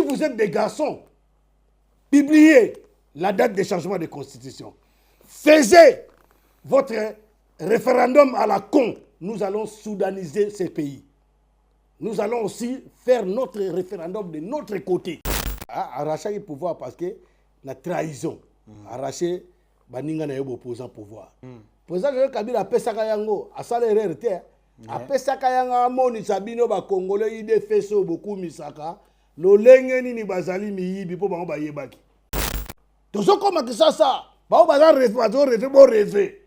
vous êtes des garçons, publiez la date des changements de constitution. Faisez votre référendum à la con. Nous allons soudaniser ces pays. Nous allons aussi faire notre référendum de notre côté. Arracher le pouvoir parce que la trahison. Arracher baninga na yo opposant pouvoir. Président Joseph Kabila pesaka yango asala erreur te. Apesaka yanga moni sabino ba congolais ide feso beaucoup misaka. Lolenge nini bazali miyibi po bango bayebaki. Tozo koma kisasa. Ba o bazali rêver.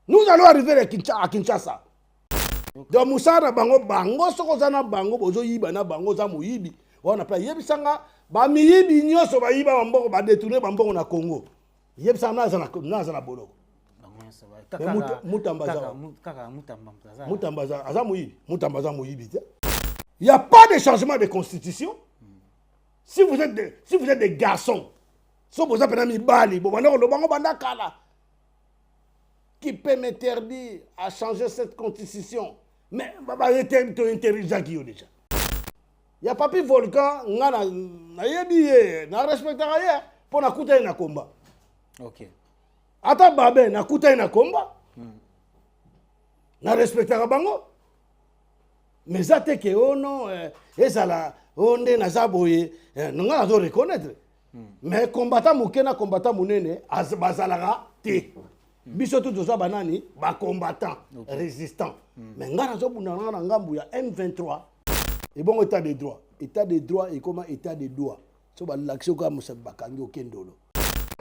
Nous allons arriver à Kinshasa. Donc musara bango soko zana bango bozo yiba na bango za muyibi. Wana pa yebisanga ba miyibi nyoso ba yiba bamboko ba détourner bamboko na Congo. Yebisanga na boloko. Mutambaza aza muyibi. Mutambaza muyibi. Il n'y a pas de changement de constitution. Si vous êtes des garçons, si vous avez mis Bali, qui peut m'interdire à changer cette constitution? Mais interdire qui déjà. Il y a papi volcan, na yebi na respecter rien pour na kuta na combat. OK. Ata babe na kuta na combat. Na respecter bango. Mais ça te que oh non ezala onde na zaboye nga zo reconnaître. Mais combattant mukena combattant munene bazalaka te. Biso tout ça banani ba combattant résistant. Mais nga zo bunana na ngambu ya M23 et bon état de droit et comment état de droit so ba l'action comme ça bakangi okendolo.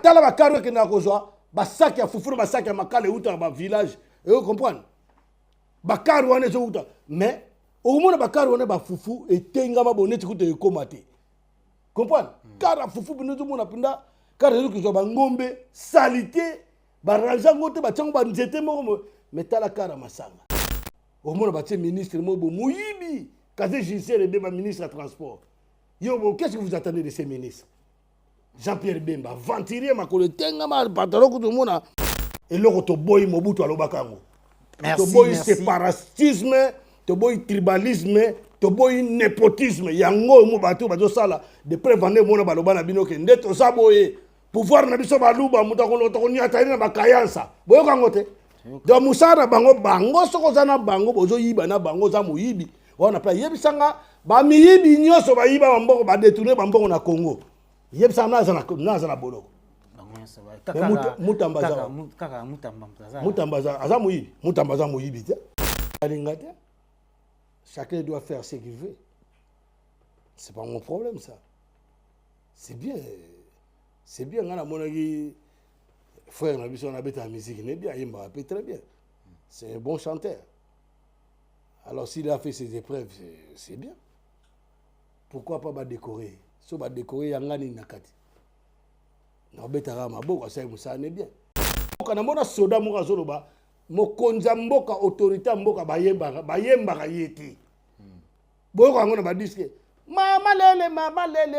Tala ba karo ke na kozwa ba sac ya fufuru ba sac ya makale uta ba village et vous comprenez ba karo wana zo uta mais au moins ba karo wana ba fufu etenga ma boneti kuta ekomate. Comprendre? Car fufu bino tout monde apinda car que zo ba ngombe salité ba ranja ngote ba tsango ba nzete mo metala kara masanga. Au moins ba ministre mo bo muyibi kaze judiciaire de ba ministre de transport. Yo bon qu'est-ce que vous attendez de ces ministres? Jean-Pierre Bemba venturier makolo tenga ma pantalon ko tout monde et loko to boy mobutu alobakango. Merci. To boy séparatisme, to boy tribalisme, to boy népotisme. Yango mo batu bazo sala de prévendre mona baloba na bino ke ndeto saboye pouvoir na biso baluba mutako to nyata na bakayansa. Boyo kangote. Donc musara bango soko zana bango bozo yiba na bango za muyibi. Wana pa yebisanga ba miyibi nyoso ba yiba bamboko ba détourner bamboko na Congo. Yebisanga na boloko. Mutambaza aza muyibi. Mutambaza muyibi te. Alingate. Chacun doit faire ce qu'il veut. C'est pas mon problème ça. C'est bien. C'est bien ngana monaki frère na biso na beta musique n'est bien, il m'a rappelé très bien. C'est un bon chanteur. Alors s'il a fait ses épreuves, c'est bien. Pourquoi pas décorer? So ba décorer yangani nakati. Na beta rama boko ça musa n'est bien. Kana mona soda moka zoloba mokonza mboka autorité mboka bayemba yeti. Boyo ngona ba disque mama lele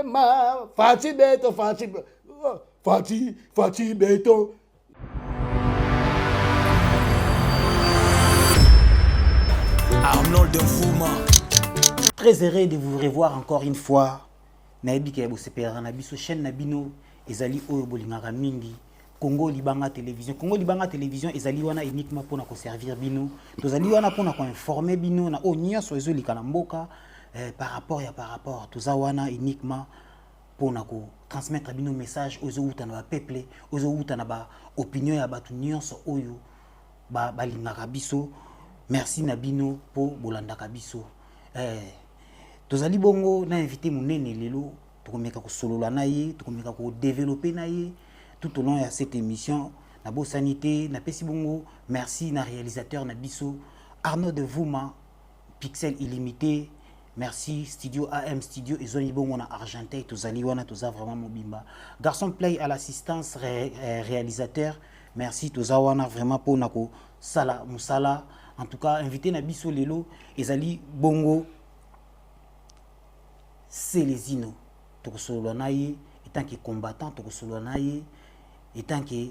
ma fati beto Fati beto. Arnold Fuma. Très heureux de vous revoir encore une fois. Naebi ke bo sepera na biso chaîne nabino ezali oyo bolingaka mingi. Congo Libanga Télévision ezali wana uniquement pour na ko servir bino. Tozali wana pour na ko informer bino na o nyonso ezolika na mboka par rapport tozawana uniquement pour na ko transmettre bino message aux outa na ba peuple aux outa na ba opinion ya batu nyonso oyo ba lingaka biso. Merci na bino pour bolandaka biso. Tozali bongo na invité munene lelo tokomeka ko solola na ye tokomeka ko développer na ye tout au long de cette émission na bo sanité na pesi bongo. Merci na réalisateur na biso Arnaud de Vouma Pixel illimité. Merci Studio AM Studio et Zoni Bongo na Argentin tozali wana toza vraiment mobimba. Garçon Play à l'assistance réalisateur. Merci toza wana vraiment pour nako sala musala. En tout cas invité na biso lelo ezali bongo Célésino tokosolo na ye étant que combattant tokosolo na ye étant que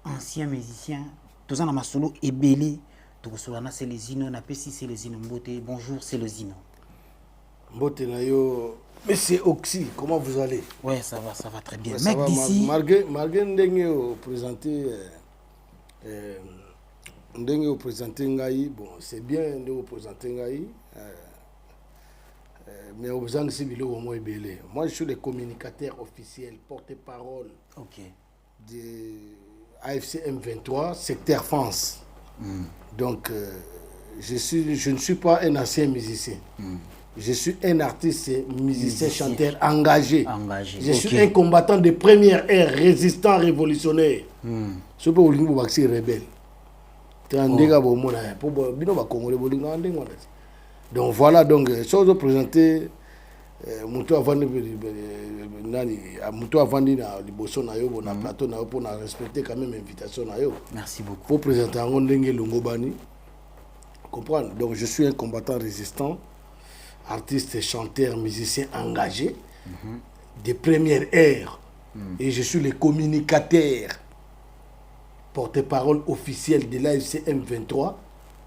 ancien musicien toza na masolo ebele tokosolo na Célésino na pesi Célésino mbote. Bonjour Célésino. Mais c'est Oxy, comment vous allez? Ouais, ça va très bien. Ouais, mec d'ici. Malgré Ndengue présenter Ngaï, bon, c'est bien de vous présenter Ngaï. Mais aux gens ici, moi, je suis le communicateur officiel, porte-parole de AFC M23, secteur France. Donc, je ne suis pas un ancien musicien. Je suis un artiste, musicien, chanteur engagé. Je suis un combattant de première ère, résistant, révolutionnaire. Je ne suis pas un rebelle. Donc voilà, donc, chose de présenter, Moutou avant de liboso na yo, na plateau na yo, pour respecter quand même l'invitation na yo. Merci beaucoup. Pour présenter un Ndenge Longobani. Comprendre. Donc je suis un combattant résistant, artiste, chanteur, musicien engagé, de première ère. Et je suis le communicateur, porte-parole officiel de l'AFC M23,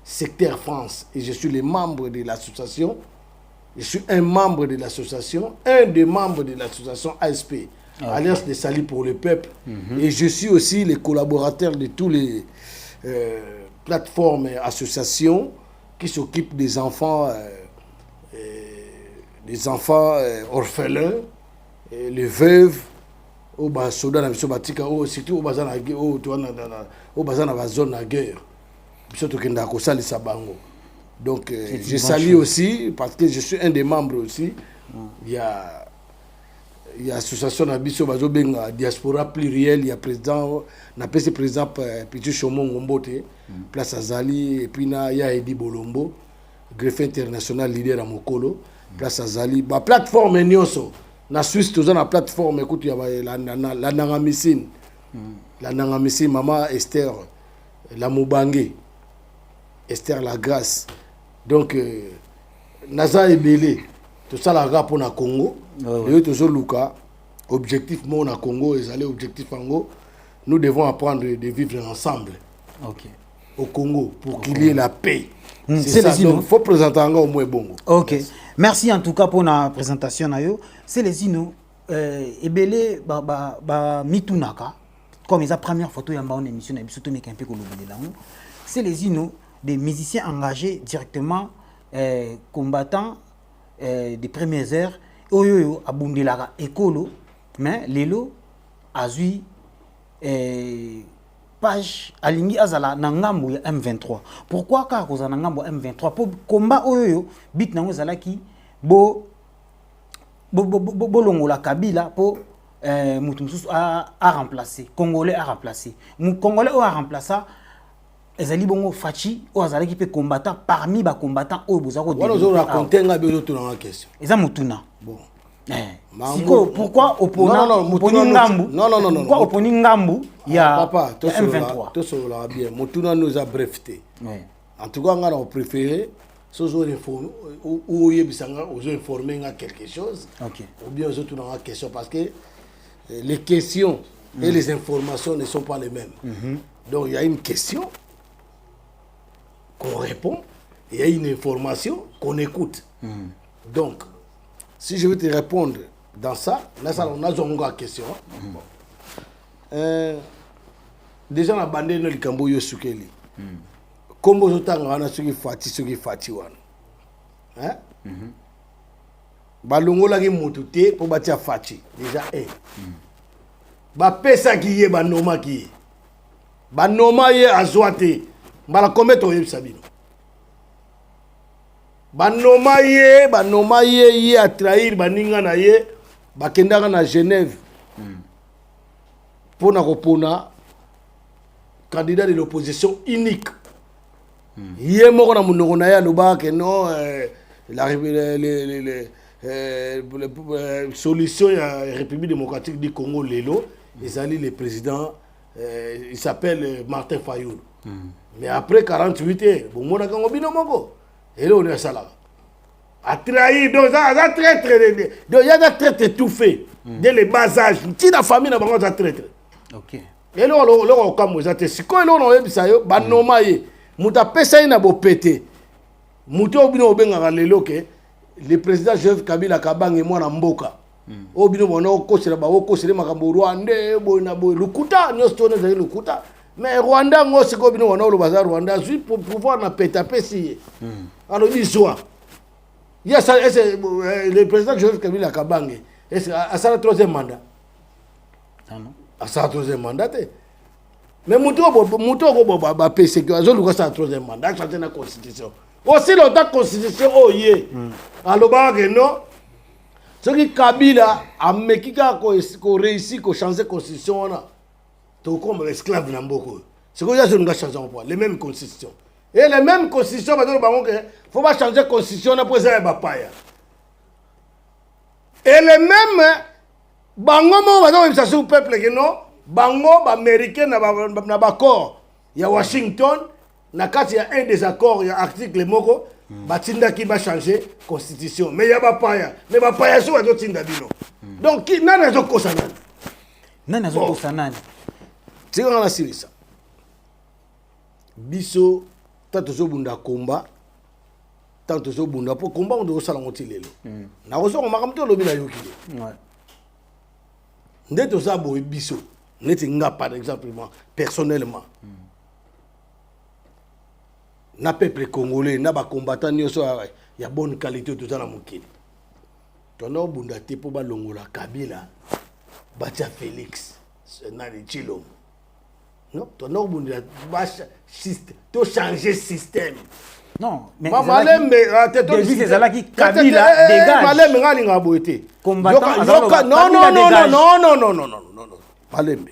secteur France. Et je suis le membre de l'association. Je suis un membre de l'association, un des membres de l'association ASP, Alliance des Salis pour le Peuple. Et je suis aussi le collaborateur de tous les plateformes et associations qui s'occupent des enfants orphelins, les veuves, au Soudan, surtout au bazar na zone de guerre. Donc, je salue aussi, parce que je suis un des membres aussi. Il y a l'association de diaspora plurielle, il y a président, le président Petit Chomo Ngombote, Place Azali, et puis il y a Edi Bolombo, greffe international leader à Mokolo, Place Azali. La plateforme est Nyoso. Na Suisse, tout ça, la plateforme, écoute, il y a la Nangamissine, Maman Esther, la Moubangé, Esther Lagrasse. Donc, Naza et Belé, tout ça, la rap pour le Congo. Et tout ça, Luka, objectif, mon Congo, et aller objectif Congo, nous devons apprendre de vivre ensemble au Congo pour qu'il y ait la paix. C'est ça, donc il faut présenter encore au moins bon. Ok, merci en tout cas pour la présentation. C'est les Inos, et Belé, Mitunaka, comme la première photo, il y a une émission, c'est les Inos. Des musiciens engagés directement, combattants des premières heures, oyo abundelaka écolo, mais lelo azui page alingi azala na ngambo ya M23. Pourquoi ka koza na ngambo M23 pour combat oyo bit nango zalaki bo longola Kabila pour mutu mususu a remplacer, Congolais a remplacer. Congolais a remplacer ezali bongo fachi o azali ki pe combattant parmi ba combattants o bozako de. On a raconté nga bezo tout dans la question. Eza mutuna. Bon. Pourquoi opponent ngambu? Non. Pourquoi opponent ngambu ya papa, M23? Tout cela bien. Mutuna nous a breveté. En tout cas, on a préféré ou informer quelque chose. Ou bien aux autres dans la question parce que les questions et les informations ne sont pas les mêmes. Donc il y a une question qu'on répond, et il y a une information qu'on écoute. Donc, si je veux te répondre dans ça, là, on a une question. Déjà, on a bandé dans le Cambo Yosukeli. Comme vous avez dit, Fati. Balongo la motute pour bâtir Fati. Déjà, ba pesa qui est, ba noma qui est. Ba noma ye azwate. Bala commettre au Sabino. Ba noma ye a trahir baninga na ye ba kendanga na Genève. Pour na kopona candidat de l'opposition unique. Yé moko na munoko na ya loba que non la solution à la République démocratique du Congo lelo ils allaient le président il s'appelle Martin Fayoul. Mais après 48 heures, bon mon akango bino moko et là on est ça là. A trahi donc ça traître donc il y a des traîtres étouffés dès le bas âge ti la famille na bango ça traître. OK. Et là on comme ça te siko là on yebisa yo ba noma ye muta pesa ina bo pété. Muto bino benga lelo ke le président Joseph Kabila Kabange mwana mboka o bino bona okosela ba okosela makambo Rwanda boina boy lukuta nyosto ne lukuta mais Rwanda ngosi ko bino bona lo bazar Rwanda suis pour pouvoir na peta pesi alors dit soit il y a ça le président Joseph Kabila Kabange est à sa troisième mandat à sa troisième mandat mais muto ko ba pesi que azolu ko sa troisième mandat changer na constitution aussi longtemps constitution oye aloba que non ce qui Kabila a mekika ko réussi ko changer constitution na to comme esclave na mboko ce que ya je nga changer en point les mêmes constitutions et les mêmes constitutions ba do bango que faut pas changer constitution na pour ça ba paya et les mêmes bango mo ba do ça au peuple que non bango ba américain na ba corps ya Washington na kati ya un des accords ya article moko batinda qui va changer constitution mais ya ba paya mais ba paya so do tinda bino donc qui nana zo kosanana nana zo kosanana c'est on a ça biso tanto zo bunda komba tanto zo bunda po komba on do sala ngotilelo na ko so ko makamto lobi na yokile ouais ndeto za boy biso neti nga par exemple personnellement na peuple congolais na ba combattant nyoso ya bonne qualité tout ça na mokili tono bunda te po ba longola Kabila batia Félix na le chilo non tono bunda ba to changer système non mais malembe depuis c'est là qui Kabila dégage malembe ngani ngaboete combattant non malembe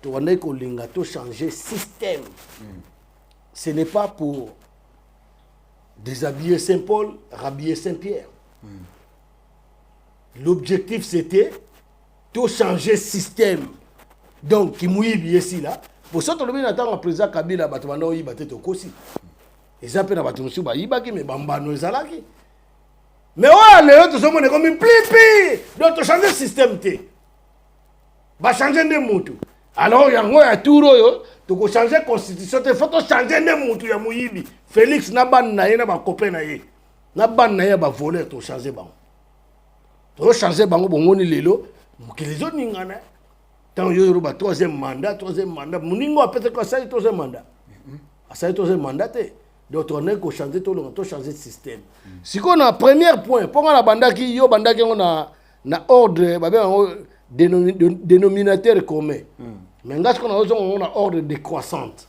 to wana ko linga to changer système. Ce n'est pas pour déshabiller Saint-Paul, rhabiller Saint-Pierre. L'objectif, c'était de changer le système. Donc, qui mouille bien ici, là. Pour ça, tout le monde attend le président Kabila, il va être aussi. Ils appellent à battre monsieur, il va être mais bambano, ils allaient. Mais ouais, les autres sont comme une plipi. Donc, changer le système. Va changer de moto. Alors, il y a un tour. Tu peux changer la constitution, il faut changer les moutou ya mouyibi. Félix n'a pas na ba copain na ye. Na ban na ye ba voler to changer bango. To changer bango bongoni lelo, mukilizo ningana. Tant yo ba troisième mandat, muningo peut-être que ça troisième mandat. Ça troisième mandat te. Donc on est ko changer to changer le système. Si qu'on a premier point, pour la banda qui yo banda qui on a na ordre ba dénominateur commun. Mais là, on a ordre décroissante.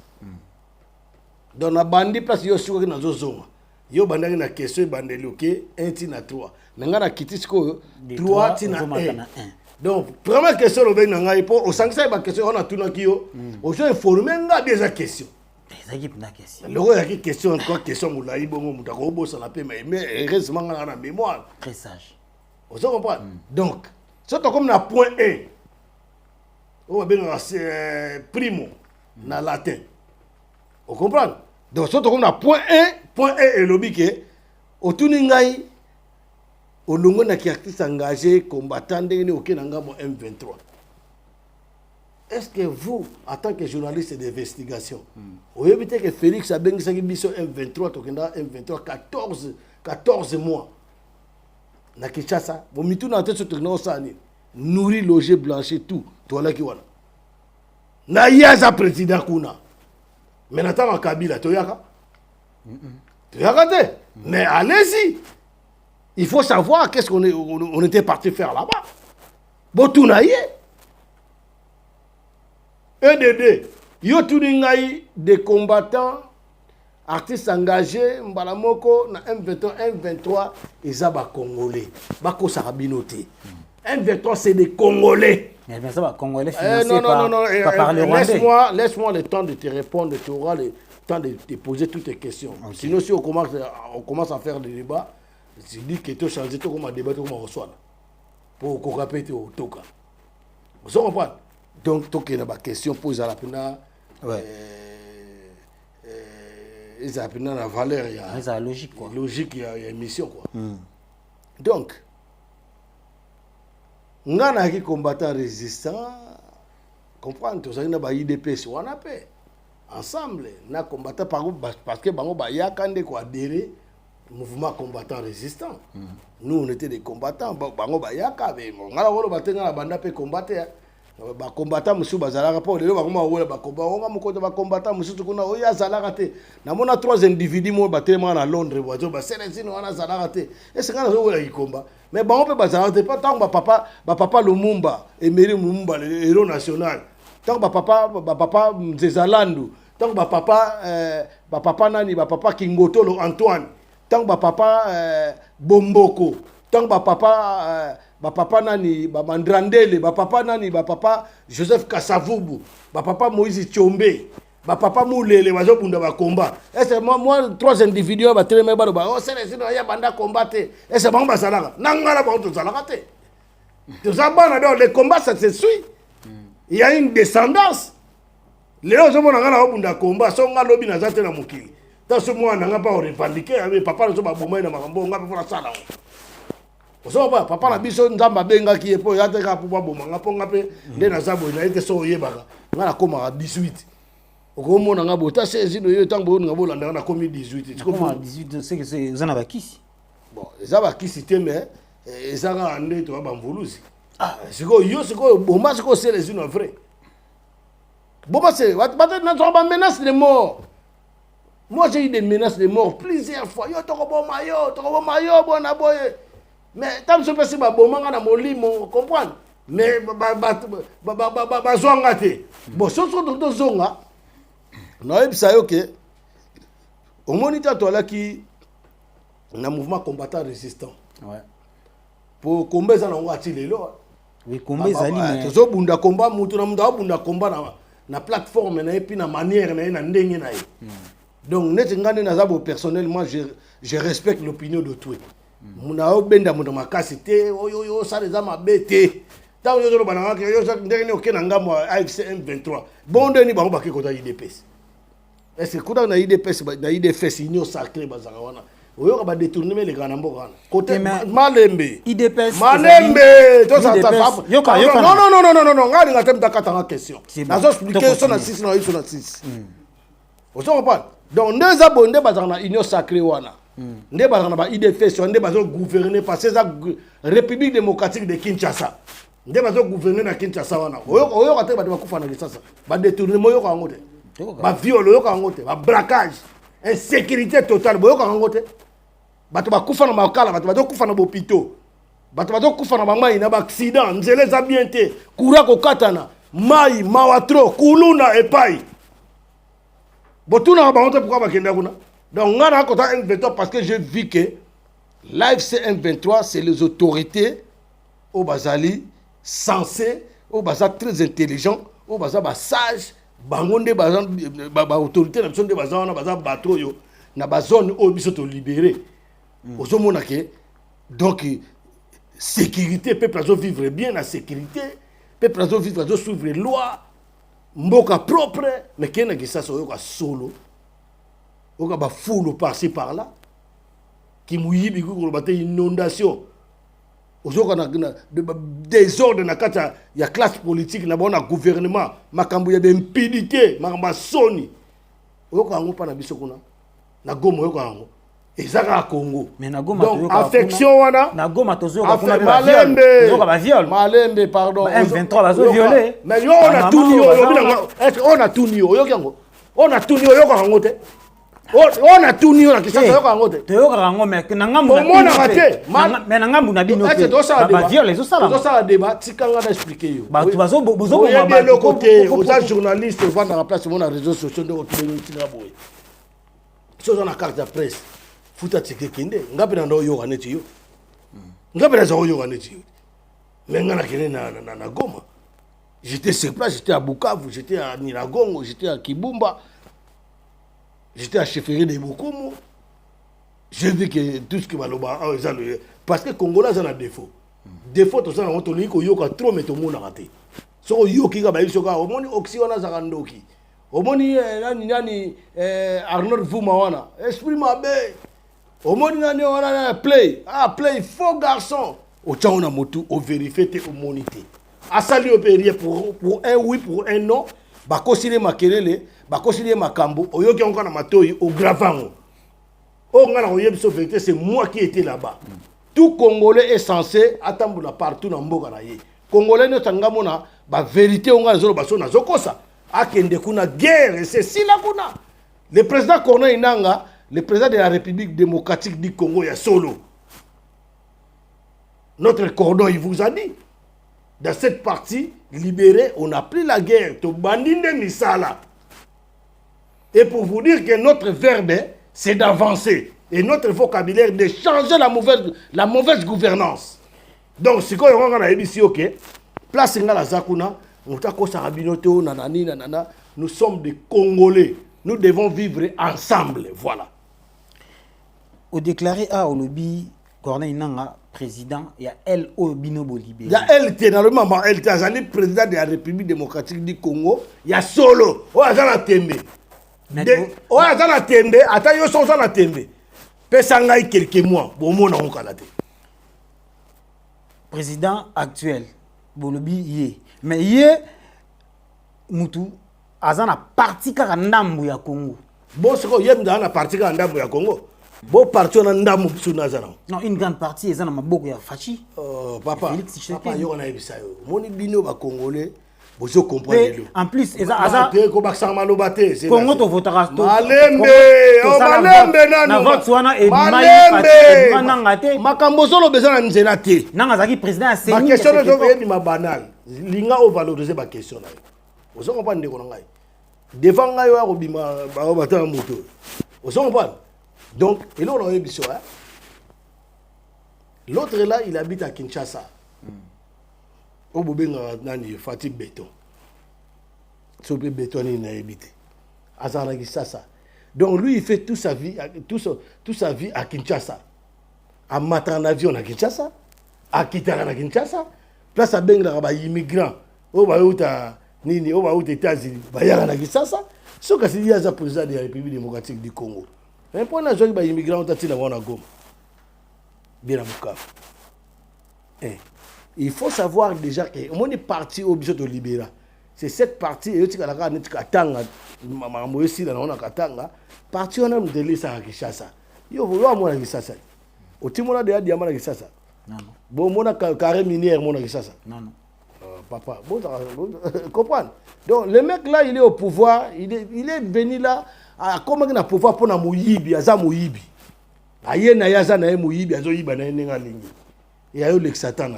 Dans la bande, place yo sur na zozonga. Yo banda na question bande loké 1 tina 3. Nanga na kitiko 3 tina 1. Donc première question le ben nanga ipo o sangisa ba question on a tout na kiyo. O so informer nga déjà question. Ezaki na question. Le ya question encore question moulayi bongo mutako bosa la pe mais heureusement nga na mémoire. Très sage. On se comprend. Donc, surtout comme na point 1. On va bien primo na latin. Vous comprenez? Donc, surtout comme na point 1 est le biquet. Au tuningai, au longo na qui artiste engagé, combattant de aucun engagement M23. Est-ce que vous, en tant que journaliste d'investigation, vous avez vu que Félix a bien dit que M23, M23, 14 mois. Na Kinshasa, vous mettez dans la tête sur le sani, nourri, logé, blanchi, tout. Toi là qui voilà. Na yaza président kuna. Mais n'attends Kabila, tu yaka. Tu yaka te. Mais allez-y. Il faut savoir qu'est-ce qu'on était parti faire là-bas. Bon tout na yé. EDD. Yo tout des combattants, artistes engagés, Mbalamoko, na M23, M23, ils ont Congolais. Bako Sarabinoté. M23, c'est des Congolais. Mais ça va, Congolais financés par le Rwandais. Laisse-moi le temps de te répondre, tu auras le temps de te poser toutes tes questions. Okay. Sinon, si on commence à faire des débats, je dis que tu as changé, tu as débattu, tu as reçu. Pour qu'on répète au Toka. Vous comprenez? Donc, tu as une question pour la peine. Ils ont la valeur. C'est la logique, quoi. Logique, il y a une mission, quoi. Donc, nous avons des combattants résistants. Comprendre, nous avons des IDP, on a paix. Ensemble, nous avons combattant parce que nous avons adhéré mouvement combattant résistant. Nous, on était des combattants. Bango bayaka, mais on a le bâtiment la banda peut combattre. Ba combattant monsieur bazalaka pa lelo ba komba ba combat on ga moko ba combattant monsieur tukuna oya zalaka te na mona 3 individus mo batema na Londres boazo ba selezino wana zalaka te et c'est quand on la combat mais ba on peut bazalaka te pas tant ba papa Lumumba Emery Lumumba le héros national tant ba papa Nzezalandu tant ba papa nani ba papa Kingotolo Antoine tant ba papa Bomboko tant ba papa nani ba Mandrandele ba papa nani ba papa Joseph Kasavubu ba papa Moïse Tchombe ba papa Moulele bazo bunda ba combat et c'est moi 3 individus ba télé ba oh c'est les ya banda combattre et c'est bon ba salaka nangala ba to salaka te to sabana dans les combats ça se suit il y a une descendance les gens vont ngala bunda combat so ngalo bi na zate na mukili ta so moi na ngapa revendiquer avec papa so ba bomba na makambo ngapa pour sala ozo ba papa na biso nzamba benga ki epo ya teka pour bomba ngapo ngape nde na zabo na ete so yebaka ngala koma 18 okomona ngabo ta 16 yo tango ngabo landa na komi 18 tu comprends 18 c'est que c'est zana bakisi bon eza bakisi te mais ezanga nde to ba mvuluzi siko yo siko bomba siko c'est les une vrai bomba c'est na to ba menace de mort. Moi j'ai eu des menaces de mort plusieurs fois yo to ko bomba yo bona boye mais tant que c'est pas bon na molimo comprendre mais ba zonga te bon so to zonga na ebisa yo ke au moniteur to la ki na mouvement combattant résistant ouais pour combat ça na ngati lelo oui combat ezali mais to bunda combat mutu na munda bunda combat na plateforme na epi na manière na ndenge na donc net ngane na zabo personnellement je respecte l'opinion de tout muna obenda muna makasi te oyo ça les ama bete ta yo zo bana ke yo ndenge ne okena ngamo AFC M23 bonde ni bango bakiko ta IDPS est-ce que kuda na IDPS na IDFS union sacrée bazaka wana oyo ka ba détourner les gana mboka wana côté malembe IDPS malembe to ça yoka non ngani ngata mtakata nga question nazo expliquer so na 6 na 6 ozo comprendre donc deux abonnés bazaka na union sacrée wana nde bazana ba IDFS nde bazo gouverner parce que la République démocratique de Kinshasa nde bazo gouverner na Kinshasa wana oyo ka te ba kufa na Kinshasa ba détourner moyo ka ngote ba viol oyo ka ngote ba braquage insécurité totale boyo ka ngote bato ba kufa na makala bato bazo kufa na bopito bato bazo kufa na bamai na ba accident nzele za bien te kura ko katana mai mawatro kuluna epai botuna ba honte pourquoi ba kenda kuna. Donc, on a un M23 parce que j'ai vu que l'AFC M23, c'est les autorités au Bazali, sensées, au Bazali très intelligents, au Bazali sage, bangonde Bazali, autorité, na zone de Bazali, na Bazali bateau yo, na Bazali au biso libéré. Au sommet que donc sécurité, peuple azo vivre bien la sécurité, peuple azo vivre azo suivre les lois, mboka propre, mais qui n'a que ça so yo solo. Il y a des foules par-ci par-là qui mouillent des inondations. Il y a des désordres dans la classe politique, dans le gouvernement, il y a des impidités, il y a des soni. Il y a des gens qui sont là. Et ça va au Congo. Donc, affection, Malembe, pardon. M23 va se violer. Mais on a tout dit. On a tout dit. On a tout dit. On a tout nié na Kinshasa yo ka ngote. Te yo ka ngo mais na ngambu na mais na ngambu na bino te. Ba viole zo sala. Zo sala débat tikanga na expliquer yo. Ba tu bazo ba le côté aux journalistes vont dans la place mon réseaux sociaux de retrouver tina boy. So na carte de presse. Futa tike kinde ngapi na ndo yo ka neti yo. Ngapi na zo yo ka neti yo. Mais ngana kene na Goma. J'étais sur place, j'étais à Bukavu, j'étais à Nyiragongo, j'étais à Kibumba. J'étais à Chefferie de Bokomo. J'ai vu que tout ce qui va là-bas, parce que les Congolais ont un défaut. Défaut, tout ça, on a trop mais tout le monde a raté. So, yoki ga bayi soka, au moins, Oxiona Zarandoki. Au moins, Arnold Voumawana. Esprit ma bé. Au moins, on a play. Ah, play, faux garçon. Au tcha, on a motu, au vérifié, au monité. A sali au périer pour un oui, pour un non. Bakosile makelele, bakosile makambo, oyoki onka na matoyi, au gravango. Oh, vérité, c'est moi qui étais là-bas. Tout Congolais est censé attendre partout dans Mboka. Congolais ne tangamona ba vérité on a zolo baso na zokosa. Akende kuna guerre c'est si la kuna. Le président Corneille Nanga, le président de la République démocratique du Congo, il y a solo. Notre cordon, il vous a dit. Dans cette partie libérée, on n'a plus la guerre. To bandinde misala. Et pour vous dire que notre verbe, c'est d'avancer. Et notre vocabulaire, de changer la mauvaise gouvernance. Donc, si on a ici, ok, place la Zakuna, nous sommes des Congolais. Nous devons vivre ensemble. Voilà. Au déclaré à Olobi, Corneille Nanga, président, il y a L. Obino Bolibé. Il y a LT, dans le moment, LT, Azali, président de la République démocratique du Congo, il y a Solo, Oazala Tembe. Oazala Tembe, attends, yo sont la Tembe. Pesangai quelques mois, bon mot on kalate. Président actuel, Bolobi Yé. Mais Yé, Moutou, Azana parti kaka ndambu ya Congo. Bon, c'est quoi, Yem dans la partie kaka ndambu ya Congo? Bon, parti on a ndambu sous Nazana. Non, une grande partie, Ezana Maboko ya Fachi. Papa, papa, yo on a ebisa yo. Moni bino ba Congolais. Vous comprenez. En plus, Congo to votera. Malembe, na vote wana et Malembe. Makambo solo besoin na nzela te. Nanga zaki président a saigné. Ma question est ma banale. Linga o valoriser ma question là. Vous comprenez ko ngai. Devant ngai wa ko bima ba bata moto. Vous comprenez. Donc, et là on a émission hein. L'autre là, il habite à Kinshasa. Au Bobenga nani Fatih Béton. Sopi Béton il n'a habité. Azana Kinshasa. Donc lui il fait toute sa vie à Kinshasa. À matin en avion à Kinshasa, à Kitara à Kinshasa, place à Benga ba immigrant. Au Baouta nini au Baouta États-Unis, ba yara na Kinshasa. Ce que c'est dit à la président de la République démocratique du Congo. Un point na joki ba immigrant on tati na wana Goma. Bien à Bukavu. Il faut savoir déjà que on est parti au budget de Libéra. C'est cette partie et tu as la katanga maman aussi là on a katanga parti on a de l'isa à Kinshasa. Yo voulons moi à Kinshasa. Au timona de diamant à Kinshasa. Non. Bon mon a carré minière mon à Kinshasa. Non. Papa, bon comprendre. Donc le mec là il est au pouvoir, il est venu là à comment il a pouvoir pour na Moyibi, aza Moyibi. Ayena yaza na Moyibi, azo yiba na nenga lingi. Et ayo l'exatan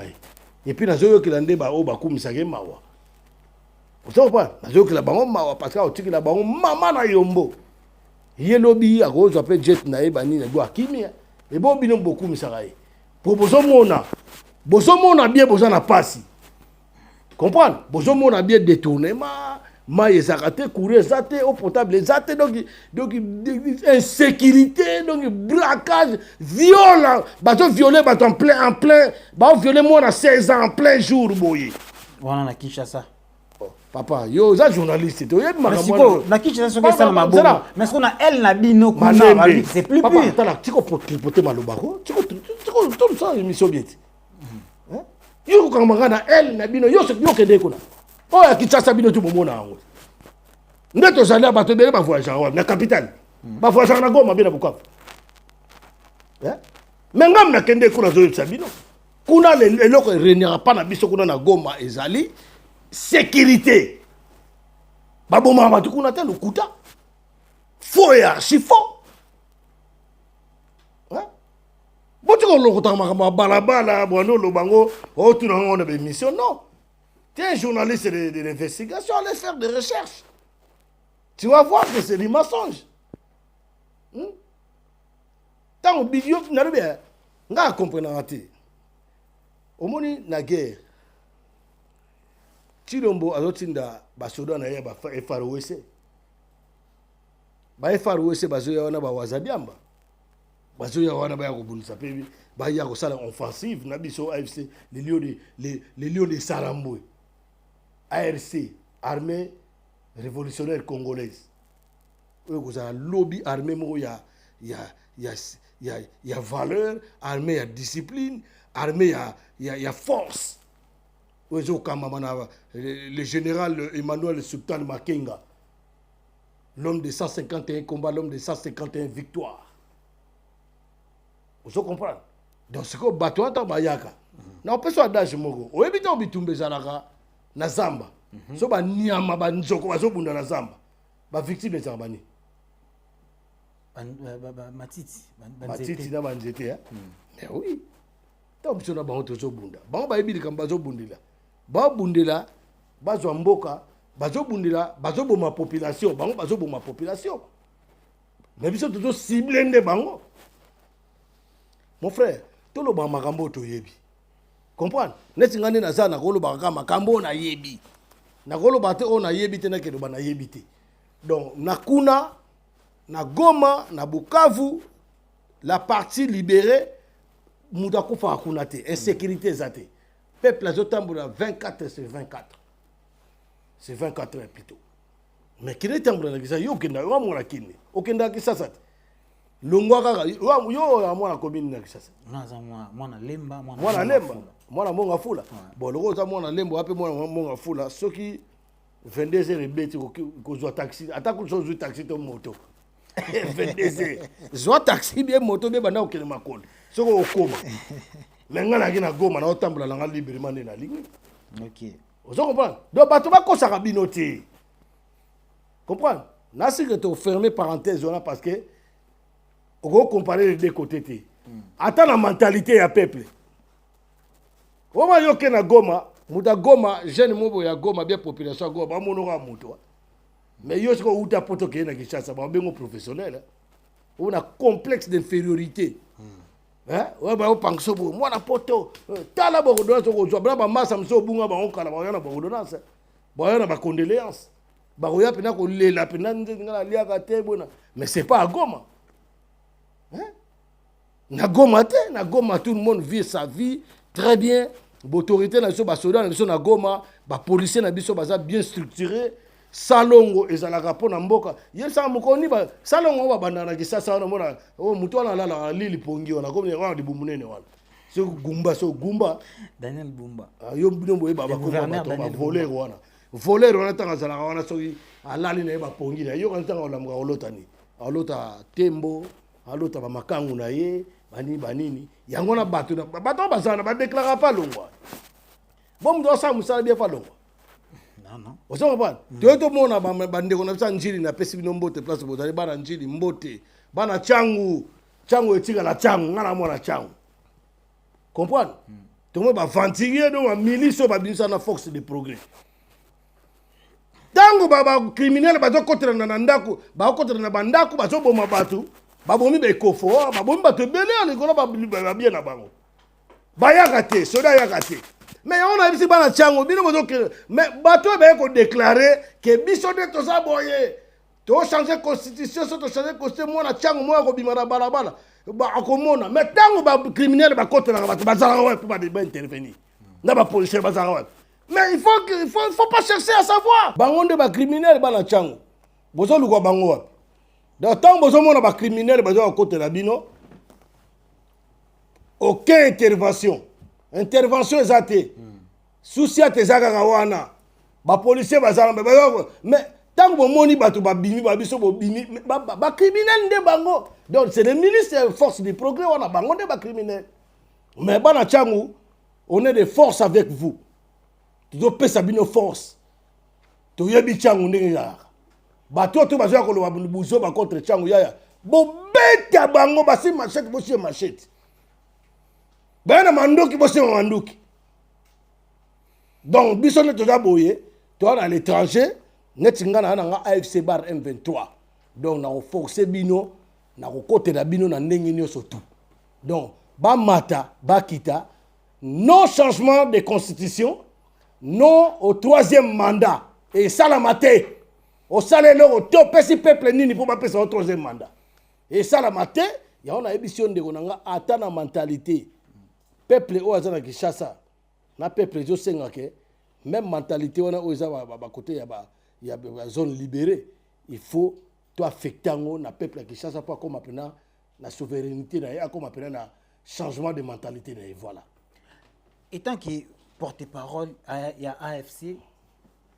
et puis nazo ki lande ba o ba kumisake mawa. Vous savez pas, nazo ki la bango mawa parce que o tiki la bango mama na yombo. Yelobi a go appelle jet na e bani na go akimi et bon bino beaucoup misaka e. Pour bozo mona bien bozo na pasi. Comprendre? Bozo mona bien détournement, ma ezakate courir zate au potable zate donc insécurité donc braquage viol bato violer bato en plein ba violer moi à 16 ans en plein jour boye wana na Kinshasa. Papa yo za journaliste to yeb makambo na Kinshasa so ça na mabo mais ce qu'on a elle na bino kuna c'est plus papa tala tiko poter malobako tiko tout ça émission bien hein yo ko nganga na elle na bino yo kende kuna oh ya Kinshasa bino tu momona ngo ndeto zali bato bele ba voyager wa na capitale ba voyager na Goma bien na Bukavu hein mais ngam na kende kuna zo sabino kuna le loko renira pas na biso kuna na Goma ezali sécurité baboma batu kuna te lukuta faux et archi faux hein botu ko lokota makamba balabala bwano lobango o tu na ngona be mission non tu es un journaliste de l'investigation allez faire des recherches. Tu vas voir que c'est du mensonge. Tant que bidio n'a bien, n'a comprendre raté. Au moni na guerre. Chilombo azotinda basoda na yeba FROC. Ba FROC bazoya wana ba wazabiamba. Bazoya wana ba yakubunisa pebi, ba yako sala offensive na biso AFC, les lions de Saramboué. ARC, armée révolutionnaire congolaise. Vous avez un lobby armé, il y a valeur, armée, il y a discipline, armée, il y a force. Le général Emmanuel Sultan Makenga, l'homme de 151 combats, l'homme de 151 victoires. Vous comprenez? Donc c'est que bateau ata bayaka. Na peso adage moko. Oyebita obitumbe zalaka na zamba. So ba niama ba nzoko bazo bunda na zamba. Ba victime za bani. Matiti na banzete hein. Mais oui. Ta option na bango tozo bunda. Bango ba yebili kamba bazo bundela. Ba bundela bazo mboka, bazo bundela, bazo boma population, bango bazo boma population. Mais biso tozo cibler nde bango. Mon frère, tout le monde makambo to yebi. Comprendre? Neti ngane na za na kolo baka makambo na yebi. Na kolo bate on na yebi te na kedo ba na yebi te. Donc na kuna na Goma na Bukavu la partie libérée muda kufa hakuna te, insécurité zate. Peuple azotambola 24 sur 24. C'est 24 heures plutôt. Mais qui est tambola na kisa yo kenda wa mona kine. Okenda kisa longwa kaka yo amona commune na Kisasa mwana lemba mwana monga fula bon loko za mwana lemba ape mwana monga fula soki 22h ebeti ko zo taxi atako zo taxi to moto 22h zo taxi bien moto be bana okele makolo soko okoma menga na kina Goma na otambola na librement na ligne. OK, ozo comprendre donc bato ba ko saka binoté comprendre na si que to fermer parenthèse là parce que on va comparer les deux côtés. Attends la mentalité ya peuple. On va yoke na Goma, muta Goma, jeune mobo ya Goma bien population Goma, monora muto. Mais yo siko uta poto ke na Kinshasa, ba bengo professionnel. On a complexe d'infériorité. Hein? Ouais ba o pangso bo, moi na poto, tala bo do so ko bla ba masa mso bunga ba onkala ba yana ba ordonnance. Ba yana ba condoléances. Ba oya pena ko lela pena ngala lia ka te bona. Mais c'est pas à Goma. Hein? Na Goma, tout le monde vit sa vie très bien. L'autorité na biso ba soldat na biso na Goma, ba policier na biso baza bien structuré. Salongo ezalaka pona mboka. Yesa mukoni ba salongo ba banda na Kisasa na mona o mutu ala la lili pongi ona comme les rangs de bumunene wana. So Gumba Daniel Bumba. Yo binombo ba ko ba voler wana. Voler wana tanga zala wana so alali na ba pongi na yo kan tanga la mga olotani. Olota tembo alota ba makangu na ye banini yango na bato bazana ba déclarer pas longwa bon do sa musala bien fa longwa non ozo ba to mona bande ko na bisa njili na pesi bino mbote place bozali bana njili mbote bana changu etika la changu ngana mona changu comprendre to mo ba ventilier do ba milice ba binisa na force de progrès tango ba criminel ba zo kotela na ndako ba kotela na bandako ba zo boma batu babomi be kofo babomi bato belé likolo ba bien na bango bayaka te soda yaka te mais on a bisi bana chango bino bozo ke mais bato be ko déclarer que biso de to sa boye to changer constitution so to changer constitution mo na chango mo ko bimara balabala ba akomona mais tango ba criminel ba kotela na bato bazala wa pour ba intervenir na ba policier bazala wa mais il faut pas chercher à savoir bangonde ba criminel bana chango bozo lukwa bango wa. Donc, tant que vous avez des criminels, vous avez côté la bino. Aucune intervention. Intervention est athée. Souci à tes agarawana. Les policiers, mais tant que vous avez des criminels, donc c'est les milices, forces de progrès, on a des criminels. Mais on est des forces avec vous. Tu dois payer une force. Tu dois payer bato to bazo ko lo buzo ba contre changu yaya bo beta bango basi machette bana mandoki bosi mandoki donc biso ne to boye to à l'étranger netinga na nga AFC bar M23 donc na forcer bino na ko côté na bino na ndenge nyonso tout donc ba mata ba kita non changement de constitution non au troisième mandat et ça la maté au salaire au top pesi peuple nini pour pas passer au troisième mandat et ça la maté il y a une émission de konanga atana mentalité peuple o azana Kinshasa na peuple jo senga ke même mentalité on a oza ba côté ya zone libérée il faut to affecter ngo na peuple ya Kinshasa pas comme appena la souveraineté na comme appena na changement de mentalité et voilà. Et tant que porte-parole il y a AFC il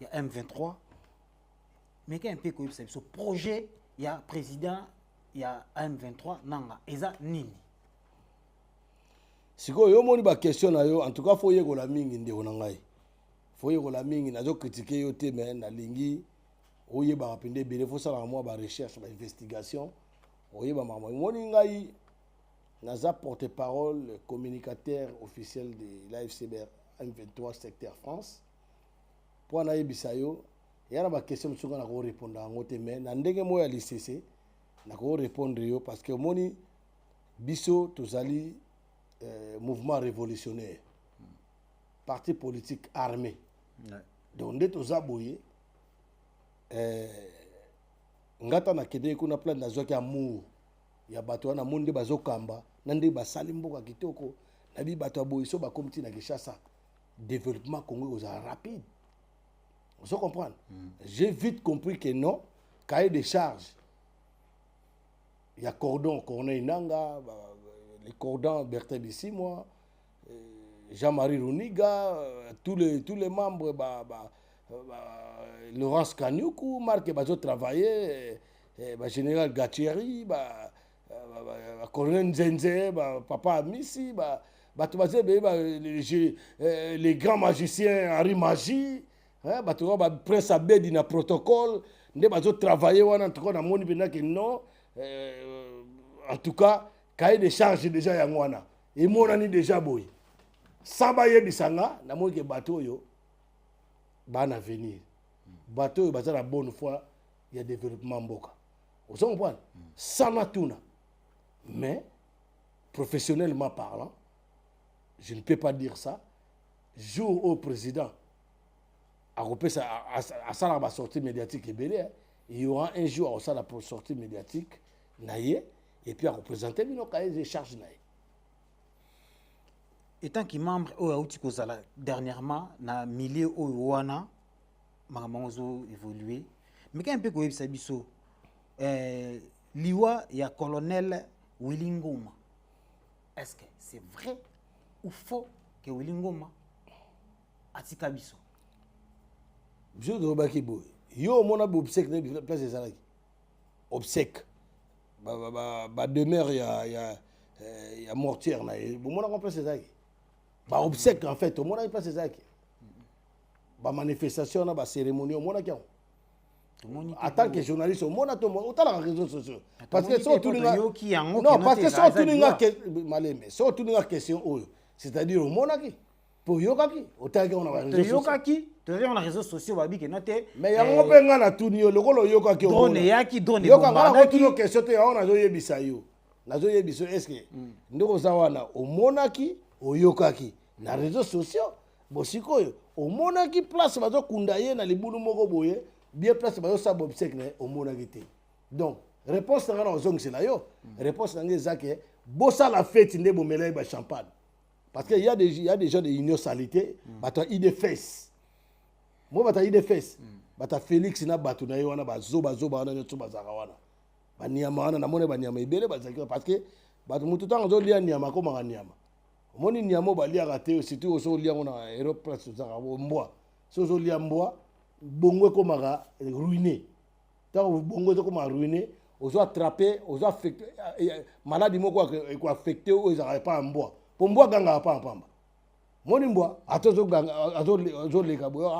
y a M23 mais quand un peu comme ce projet il y a président il y a M23 nanga eza nini sikoyo yo moni ba question na yo en tout cas faut yekola mingi ndeko na ngai faut yekola mingi nazo critiquer yo te mais na lingi oyeba rapinde bele faut sala moi ba recherche ba investigation oyeba mama moni ngai naza porte-parole communicateur officiel de l'AFCBR M23 secteur France pour na yebisa yo yana ba question msuka na ko répondre en ngote mais na ndenge mo ya l'ICC na ko répondre yo parce que moni biso tozali mouvement révolutionnaire, parti politique armé. Donc, nde toza boye, ngata na kede kuna plan na zoki amour, ya bato wana monde bazo kamba, nande basali mboka kitoko, nabi bato boye so ba komiti na Kinshasa, développement Congo oza rapide. Vous comprenez? J'ai vite compris que non, cahier des charges, il y a cordon, Corneille Nanga, les cordons Bertrand Bissi, moi, Jean-Marie Rouniga, tous les membres, Laurence Kanyuku, Marc Bazo travaillé, Général Gatieri, Colonel Nzenze, Papa Amissi, les grands magiciens Henri Magie, Prince Abedi na protocole, ne Bazo travaillé, en tout cas, dans mon que non, en tout cas, cahier de charge déjà yangwana et mon ani déjà boy saba yebisanga na mo ke bateau yo bana venir bateau yo bazala bonne foi il y a développement mboka vous comprenez ça na tuna mais professionnellement parlant je ne peux pas dire ça jour au président a repé ça à ça la sortie médiatique et belé il y aura un jour à ça la sortie médiatique naie et puis à représenter nos cahiers de charges. Étant que membre Outi Kozala dernièrement na milieu Ouana Makamangozo évolué mais quand un peu comme ça biso liwa ya colonel Willingoma est-ce que c'est vrai ou faux que Willingoma atika biso je dois baki boy yo mona obsèque na place des alaki obsèque demeure il y a mortière là bon on a compris c'est ça ba obsèque en fait on a pas c'est ça ba manifestation na ba cérémonie on a qui en tant que journaliste on a tout autant les réseaux sociaux parce que sont tout non parce que sont tout les malembe sont tout les questions c'est-à-dire on a qui pour yokaki autant qu'on a réseaux yokaki on a réseaux sociaux babi que noté mais ya ngope nga na tuni yo lokolo yokaki drone yaki drone yokanga na tuni question te on a zoyebisa yo na zoyebiso est-ce que ndoko zawana omonaki oyokaki na réseaux sociaux bosikoyo omonaki place bazo kundaye na libulu moko boye bien place bazo sa bobsek na omonaki te donc réponse na na ozong c'est là yo réponse na ngeza ke bossa la fête nde bomela ba champagne parce qu'il y a des gens de l'union salité bata ide fesse moi bata ide fesse bata Félix na batu na wana bazoba wana nyoto bazaka wana banyama wana na mone banyama ibele bazaki parce que batu mutu tango zo lia nyama ko manga nyama moni nyama balia raté surtout zo lia ona Europe place zaka mbwa so zo lia mbwa bongwe ko manga ruiné tango bongwe ko manga ruiné ozo attraper ozo affecter maladie moko ko affecter o ezaka pas mbwa pour mbwa ganga pa pamba moni mbwa atozo ganga azo leka boyo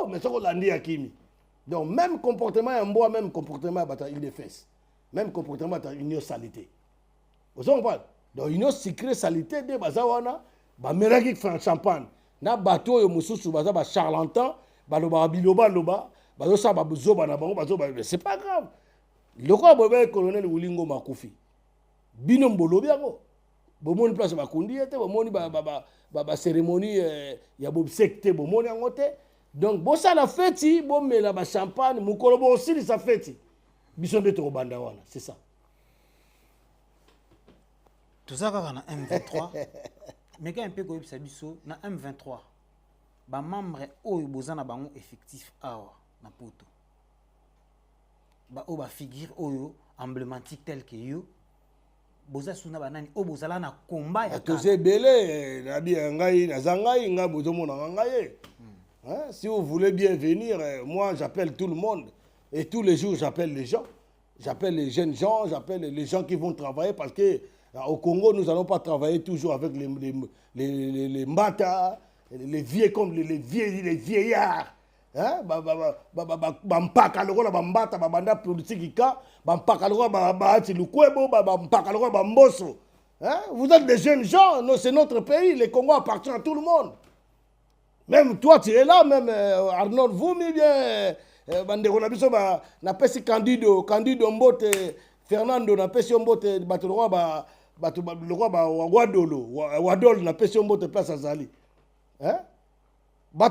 mais ça ko landi akimi donc même comportement ya mbwa même comportement bata il défense même comportement bata union salité vous comprenez donc union secret salité de bazawana ba meraki fan champagne na bateau yo mususu baza ba charlatan baloba biloba loba bazo sa bazoba na bango bazoba c'est pas grave loko bobe colonel Wulingo makufi bino mbolobi yango bomoni place bakundi ete bomoni ba cérémonie ya bobsek te bomoni yango te donc bosa la fête bomela ba champagne mukolo bo aussi sa fête biso nde to banda wana c'est ça tout ça quand on a M23 mais quand un peu comme ça biso na M23 ba membre oyo bozana bango effectif awa na poto ba o ba figure oyo emblématique tel que yo boza suna banani o bozala na combat ya toze belé na bien ngai na zangai nga bozo mona ngai hein si vous voulez bien venir moi j'appelle tout le monde et tous les jours j'appelle les gens j'appelle les jeunes gens j'appelle les gens qui vont travailler parce que Au Congo, nous n'allons pas travailler toujours avec les mbata, les vieux comme les vieillards. Hein? Bampaka lokola bambata babanda politique ka, bampaka lokola baati lukwebo, bampaka lokola bamboso. Vous êtes des jeunes gens, c'est notre pays, le Congo appartient à tout le monde. Même toi, tu es là, même Arnold Voumi, bien, Bandeko Nabiso, na pesi Candido Mbote, Fernando, na pesi Mbote, Wadol, na pesi Mbote, place Azali.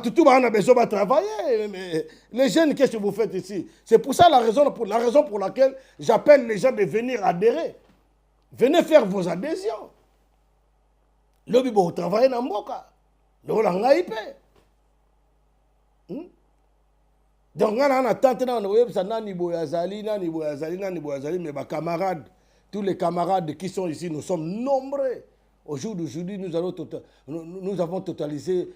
Tout on a besoin de travailler. Les jeunes, qu'est-ce que vous faites ici? C'est pour ça la raison pour laquelle j'appelle les gens de venir adhérer. Venez faire vos adhésions. Lobi bo travailler dans Mboka. Donc on a IP. Donc on a tenté dans le web ça nani boyazali, mais mes camarades, tous les camarades qui sont ici, nous sommes nombreux. Au jour d'aujourd'hui, nous avons totalisé,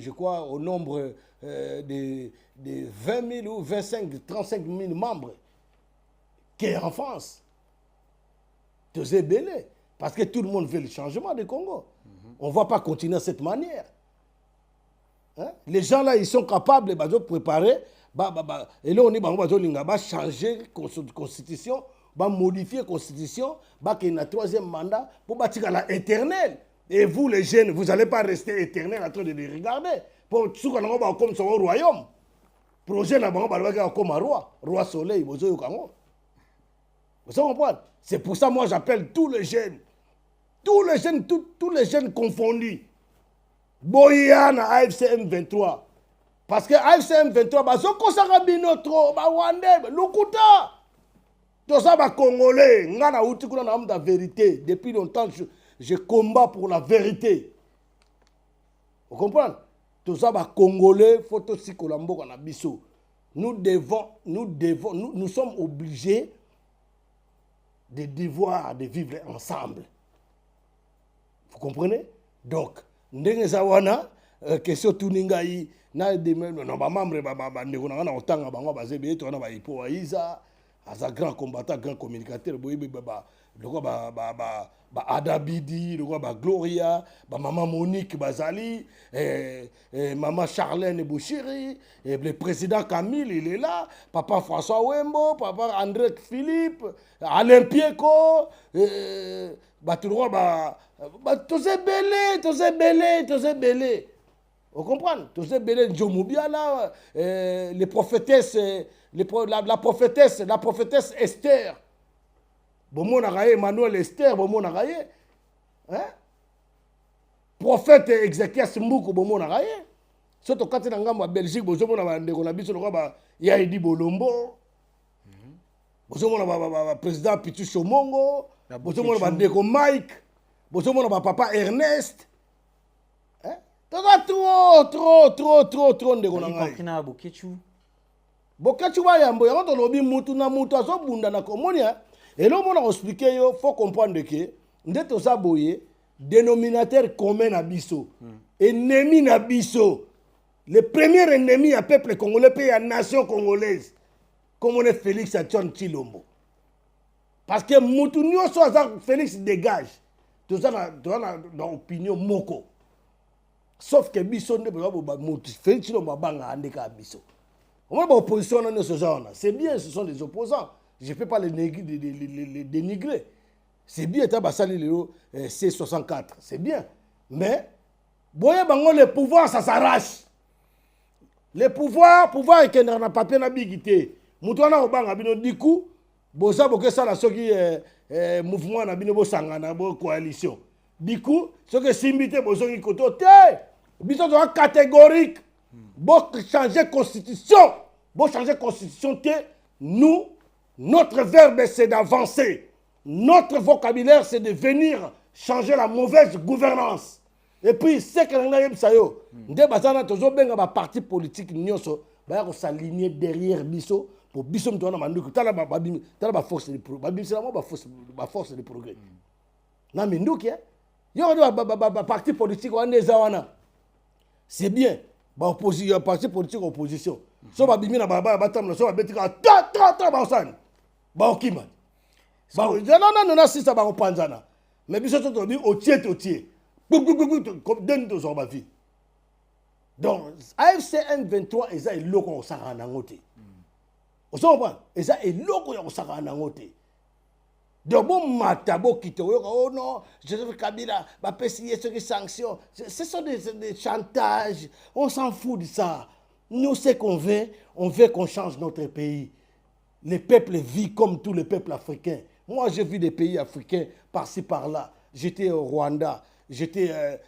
je crois, au nombre de 20 000 ou 25, 35 000 membres qui est en France. C'est belé. Parce que tout le monde veut le changement du Congo. On ne va pas continuer de cette manière. Les gens là, ils sont capables de préparer. Et là, on va changer la constitution, modifier la constitution, qu'il y ait un troisième mandat pour bâtir l'éternel. Et vous, les jeunes, vous n'allez pas rester éternel en train de les regarder. Pour ceux qui ont comme son royaume. Pour les jeunes, comme un roi soleil, vous comprenez? C'est pour ça, moi, j'appelle tous les jeunes, tous les jeunes confondus. Boyan à AFC M23. Parce que AFC M23, Bazoko Sarabino trop, Wande, Lukuta. Tout ça, Congolais, Ngana Outikuna n'a la vérité. Depuis longtemps, je combats pour la vérité. Vous comprenez? Tout ça, Congolais, photo Sikolambo Kanabiso. Nous sommes obligés de devoir de vivre ensemble. Vous comprenez? Donc, ndenge zawana question tuningai na de non ba membre ba ndeko na otanga bango bazebe to na ba ipo aiza as grand combattant, grand communicateur boyibe ba Adabidi, ba Gloria, ba maman Monique Bazali, maman Charlène Bouchiri, le président Camille, il est là, papa François Wembo, papa André Philippe, Alain Pieko, tous ces belés. Vous comprenez? Tous ces belés, Djomubia là, les prophétesses, la prophétesse Esther. Bomo nagaye Emmanuel Esther, bomo nagaye. Prophète Ezekias Mboukou, bomo nagaye. Surtout quand tu es en Belgique, bomo nagaye, on a vu sur le roi, Yaidi Bolombo. Bomo nagaye, président Pitu Chomongo. Bomo nagaye, Mike. Bomo nagaye, papa Ernest. Trop ndeko na ngai. Comprena Bokechu. Bokechu ba yambo ya to lobi mutu na mutu aso bunda na komonia. Et là on a expliqué yo faut comprendre que ndeto sa boye dénominateur commun na biso. Ennemi na biso. Le premier ennemi à peuple congolais et à nation congolaise. Comme on est Félix Antoine Tshilombo. Parce que mutu nyonso aza Félix dégage. Tout ça dans opinion moko. Sauf que biso ne peut pas Félix Tshilombo banga andeka biso. On va opposition dans ce genre. C'est bien, ce sont des opposants. Je ne peux pas les dénigrer. C'est bien, C64. C'est bien. Mais, le pouvoir, ça s'arrache. Le pouvoir est qu'il y a un papier na bigité. Moutouana obanga bino diku, boza boke sala soki mouvement na bino bosanga na bo coalition. Diku, soki simbité bozongi koto te. Biso doit catégorique. Bon changer constitution. Bon changer constitution, nous, notre verbe c'est d'avancer. Notre vocabulaire c'est de venir changer la mauvaise gouvernance. Et puis, c'est que nous avons dit que parti politique va s'aligner derrière Bisso pour Bisso la force de progrès. Parti politique, c'est bien. Parti politique opposition. Non, non, si ça va reprendre. Mais bien sûr, tu dis, au tiers. Comme donne deux ma vie. Donc, AFC M23, ils ont l'eau qu'on s'en rend en côté. Vous comprenez? Ils ont l'eau qu'on s'en rend en côté. Donc, bon, matabo qui te oh non, Joseph Kabila va payer sur les sanctions. Ce sont des chantages. On s'en fout de ça. Nous, ce qu'on veut qu'on change notre pays. Les peuples vivent comme tous les peuples africains. Moi, j'ai vu des pays africains par-ci, par-là. J'étais au Rwanda, j'étais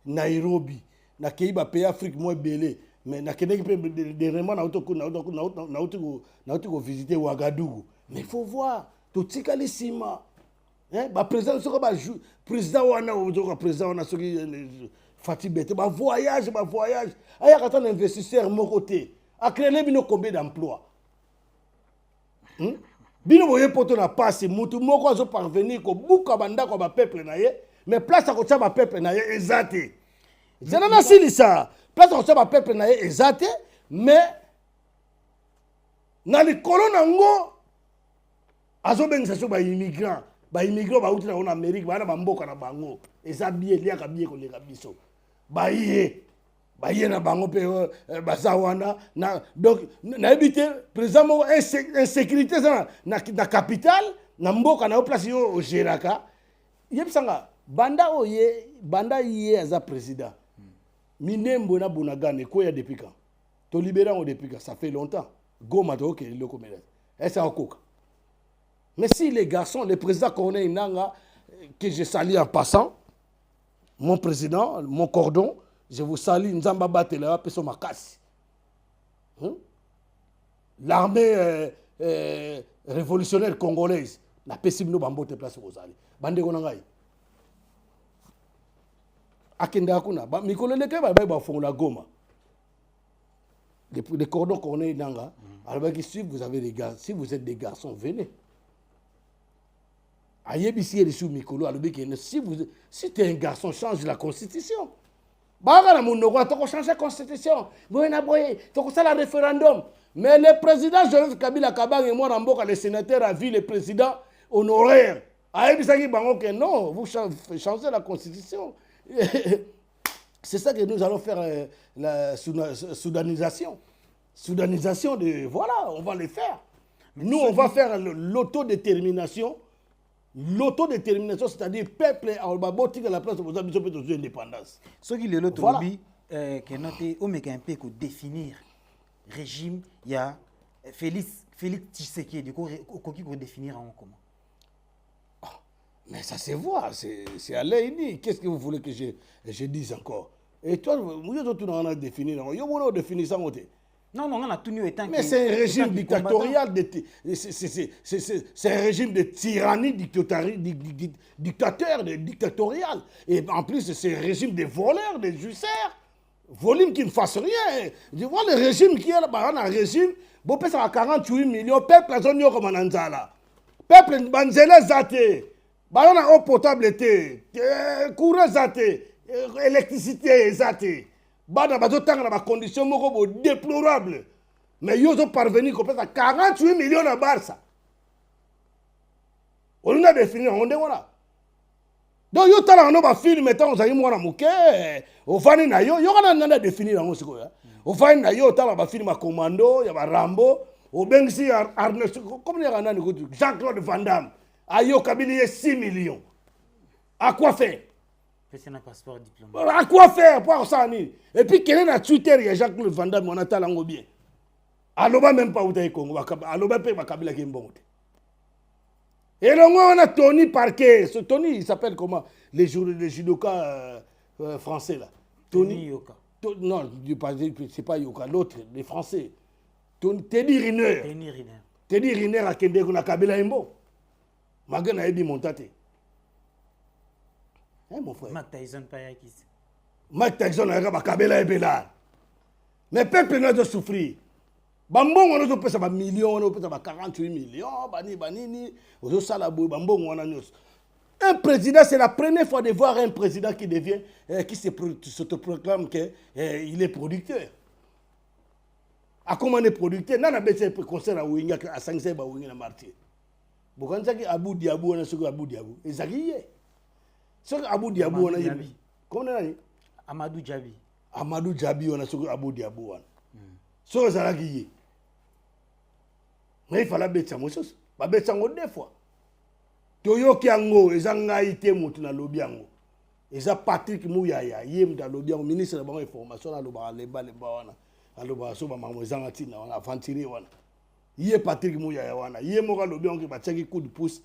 Nairobi, na Keiba pays Afrique moins belé, mais na Kenya dernièrement na auto visiter Ouagadougou. Mais il faut voir tout tikalissima. Hein, ba président soko ba président wana ozo président wana soki Fatih Bete ba voyage. Aya kata investisseur mon côté. A créé bino combien d'emplois? Bino boye poto na passe mutu moko azo parvenir ko buka banda ko ba peuple na ye mais place ko tsa ba peuple na ye ezate zana na silisa place ko tsa ba peuple na ye ezate mais na likolo nango azo bengisa so ba immigrant ba uti na en Amérique ba na mboka na bango eza bien liaka bien ko leka biso ba ye na bango pe bazawana na donc na habité président insécurité ça na capitale na mboka na place yo au Geraka yebisanga banda ye aza président minembo na Bunagana ko ya depuis quand to libérer on depuis quand ça fait longtemps Goma to ke le communiste est-ce encore mais si les garçons les présidents Corneille Nanga que je salue en passant mon président mon cordon. Je vous salue, Nzamba Batela, Peso Makasi. L'armée révolutionnaire congolaise, la Pessimno Bambote place aux alliés. Bande Gonangai. Akenda Kuna, Mikolo Leke, Baba font la Goma. Les cordons qu'on est Nanga, alors si vous avez des gars, si vous êtes des garçons, venez. Ayebisi et sous Mikolo, si tu es un garçon, change la constitution. Bagala Mounogua, tu as changé la constitution. Tu as fait le référendum. Mais le président Joseph Kabila Kabang et moi, le sénateur a vu le président honoraire. Non, vous changez la constitution. C'est ça que nous allons faire, la soudanisation. Soudanisation de... Voilà, on va le faire. Nous, on va faire l'autodétermination. L'autodétermination, c'est-à-dire peuple en baboti à la place de vos habitudes de l'indépendance. Ce qui est l'autre lobby, qui est noté, on met un peu pour définir régime, il y a Félix Tshisekedi, du coup, pour définir en comment. Mais ça se voit, c'est à l'aîné. Qu'est-ce que vous voulez que je dise encore? Et toi, vous avez défini, vous avez défini ça. Non, on a tout nu étant. Mais c'est un régime dictatorial, c'est un régime de tyrannie dictatorial. Et en plus, c'est un régime de voleurs, de jusseurs, volume qui ne fassent rien. Je vois le régime qui est là, un régime, bon, ça à 48 millions, peuple à zone comme Ananzala. Peuple, banzela zate, baron à eau potable été, courant zate, électricité zate. Bada bazo tanga na condition moko déplorable mais ils ont parvenu à 48 millions à Barça. On a défini on est voilà. Donc yo tala no ba film mettons on mwana muke au fani na yo kana na défini na ngosiko ya. Au fani na yo tala ba film commando ya ba Rambo au bengsi Arnold comme les nani Jean-Claude Van Damme ayo kabili 6 millions. À quoi faire? C'est un passeport diplomatique. À quoi faire pour ça? Et puis, quel est le Twitter? Il y a Jacques-Claude Van Damme, on a talent bien. Aloba même pas où tu es Congo. Aloba peut pas Kabila qui est bon. Et là, on a Tony Parquet. Ce Tony, il s'appelle comment? Les judokas français là. Tony Yoka. Non, c'est pas Yoka, l'autre, les Français. Teddy Riner. Teddy Riner a Kende Kuna Kabila Imbo. Magana a dit montate. Hein, mon frère? Mike Tyson, pas qui. Mike Tyson a Kabila et Bela. Mais peuple n'a pas souffrir. Bambon, on a fait millions, on a fait 48 millions. Banini, on a fait Bambon, on a un président, c'est la première fois de voir un président qui devient, qui se proclame qu'il est producteur. a commandé producteur nana bese concert a winga a sangse ba winga na martyr bokanzaki Abu Diabou na soko Abu Diabou ezaki ye soko Abu Diabou na yebi comment nani Amadou Djabi on a soko Abu Diabou wana soko zalaki ye mais il fallait betcha mosos ba betcha ngo deux fois toyoki yango ezanga ite mutu na lobi yango eza Patrick Mouyaya yem da lobi yango ministre de information na loba leba wana aloba so ba mamo ezanga tina wana aventurer wana yé Patrick Mouyaya wana yé moka lobi yango ba tchaki coup de pouce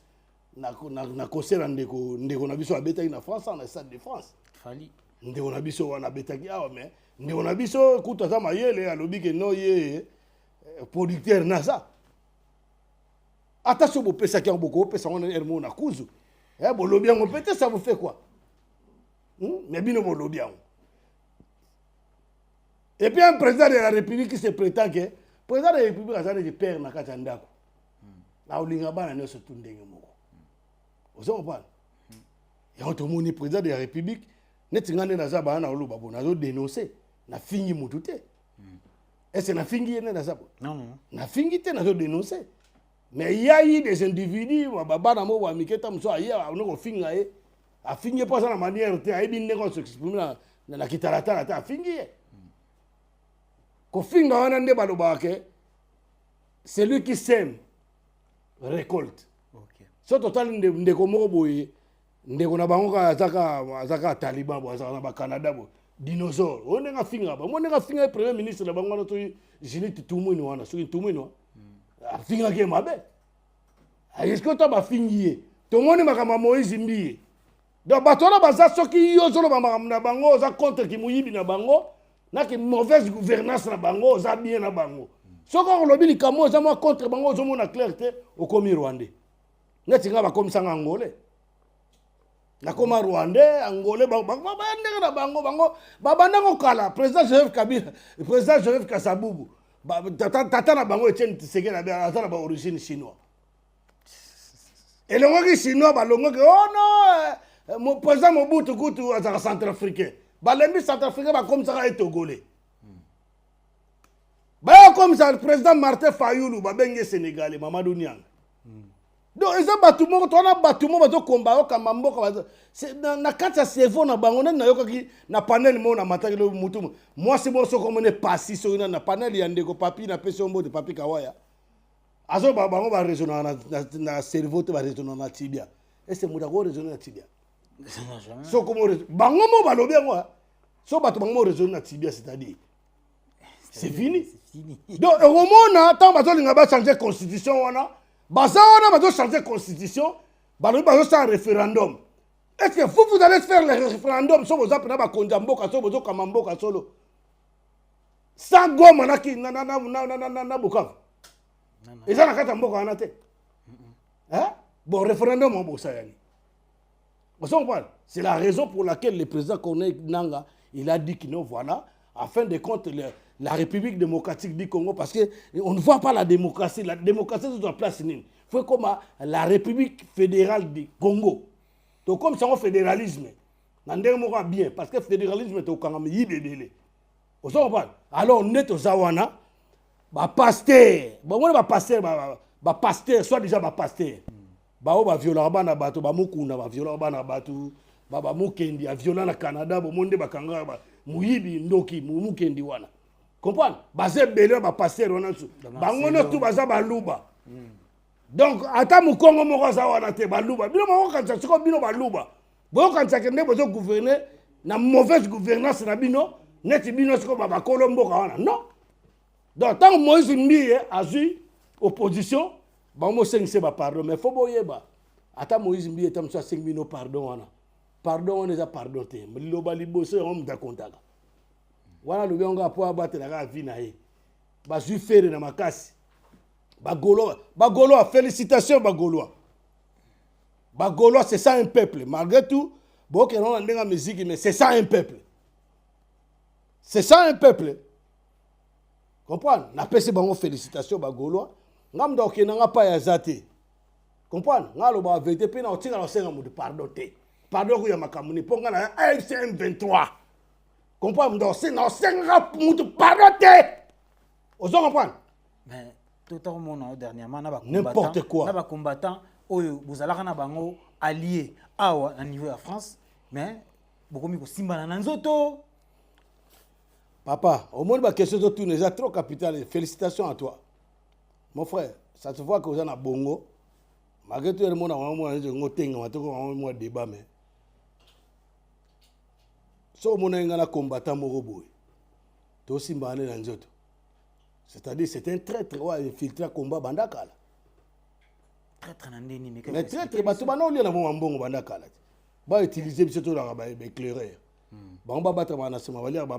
na concert ndeko na biso abetaki na France na stade de France fali ndeko na biso wana abetaki awa mais ndeko na biso kuta za mayele alobi ke no ye producteur na ça attention bo pesa ki beaucoup pesa on hermo na kuzu bo lobi yango peut-être ça vous fait quoi mais bino bo lobi yango. Et puis un président de la République qui se prétend que le président de la République a dit père na katandako. La olinga bana ne se tundenge moko. Vous comprenez? Et on tombe le président de la République netingane na za bana oloba bona zo dénoncer na fingi mutute. Est-ce que na fingi ene na za? Non. Na fingi te na zo dénoncer. Mais il y a eu des individus baba na mo wa miketa mso aya ono ko finga e. A fingi pas na manière te a bi ne ko s'exprimer na kitarata ta fingi e. Kofinga wana nde baloba ke celui qui sème récolte. OK. So total nde ko moko boye ndeko na bango ka azaka Taliban bo azaka na ba Canada bo dinosaure. On nga finga ba. Mo nga finga premier ministre na bango na to Ginette Tumwini wana. So Tumwini wana. Finga ke mabe. Est-ce que to ba fingiye? To moni makama Moïse Mbiye. Donc batona baza soki yo zolo ba na bango za contre ki muyibi na bango. Na que mauvaise gouvernance na bango za bien na bango soko on lobi likamo za moi contre bango zo mona clarté au komi rwandais neti nga ba komisanga angolais na koma rwandais angolais ba ndenge na bango banda ngo kala président Joseph Kabila président Joseph Kasabubu tata na bango Etienne Tshisekedi na ata na ba origine chinois et le ngo ki chinois ba longo ke oh non mon président Mobutu kutu azaka centrafricain balembi centrafricain ba comme ça est togolais ba comme ça le président Martin Fayoulou ba bengue sénégalais Mamadou Niang donc ils ont battu mo to na battu mo ba to komba o kamambo ka c'est na kata cerveau na bango na yoka na panel mo na mataki le mutu moi c'est bon so comme on est passé sur na panel ya ndeko papi na peso mbo de papi kawaya azo ba bango ba raisonner na cerveau te ba raisonner na tibia et c'est muta ko raisonner na tibia. So comme bango mo balobi yango so bato bango mo raisonner na tibia c'est-à-dire c'est fini. Donc au moment tant bato linga ba changer constitution wana baza wana bato changer constitution balobi bazo faire référendum. Est-ce que vous allez faire le référendum so boza pena ba konja mboka so bozo kama mboka solo sans goma na ki na Bukavu eza na kata mboka wana te bon référendum on bosa yani. C'est la raison pour laquelle le président Corneille Nanga il a dit que non, voilà, afin de compte la République démocratique du Congo, parce qu'on ne voit pas la démocratie est en place. Il faut comme la République fédérale du Congo. Donc comme ça, on fédéralisme, bien, parce que le fédéralisme est au Congo. Alors on est au Zawana, pasteur, pasteur, soit déjà pasteur. Ba viola bana bato ba mukunda ba viola bana bato ba mukendi a viola na Canada bo monde ba kanga ba muyibi ndoki mukendi wana comprendre baze belé ba passer wana su bangono tu baza ba luba donc ata mu Congo moko za wana te ba luba bino moko kanza siko bino ba luba bo kanza kende bozo gouverner na mauvaise gouvernance na bino neti bino siko ba kolombo ka wana non donc tant Moïse Mbiye a eu opposition bango 5 pardon mais faut boyeba ata Moïse Mbiye tam so 5 000 pardon wana pardon on est pardon te loba liboso on mta kontaka wana lobi on ga po abatela ka vina ye ba faire na makasi bagolo félicitations bagolo c'est ça un peuple malgré tout bon que on ndenga musique mais c'est ça un peuple comprendre na pese bango félicitations bagolo ngam do ke nanga pa ya zate comprendre ngalo ba vérité pe na otinga lo senga mu pardon te pardon ko ya makamuni ponga na AFCM 23 comprendre ndo senga mu pardon te Vous comprenez? Mais tout le monde dernièrement, n'importe quoi. Na ba combattant vous allez na bango allié à niveau de la France, mais beaucoup mi ko simba na nzoto. Papa, au moins la question de tout n'est trop capital. Félicitations à toi. Mon frère, ça se voit que vous êtes à Bongo. Malgré tout le monde a un débat mais so mon un combattant moroboy. To simba na nzoto. C'est-à-dire c'est un traître ou infiltré combat bandakala. Traître nandeni mais traître ba to ba no lié na mbongo bandakala. Ba utiliser biso to la ba éclairer. Ba on ba battre ba na sema ba lire ba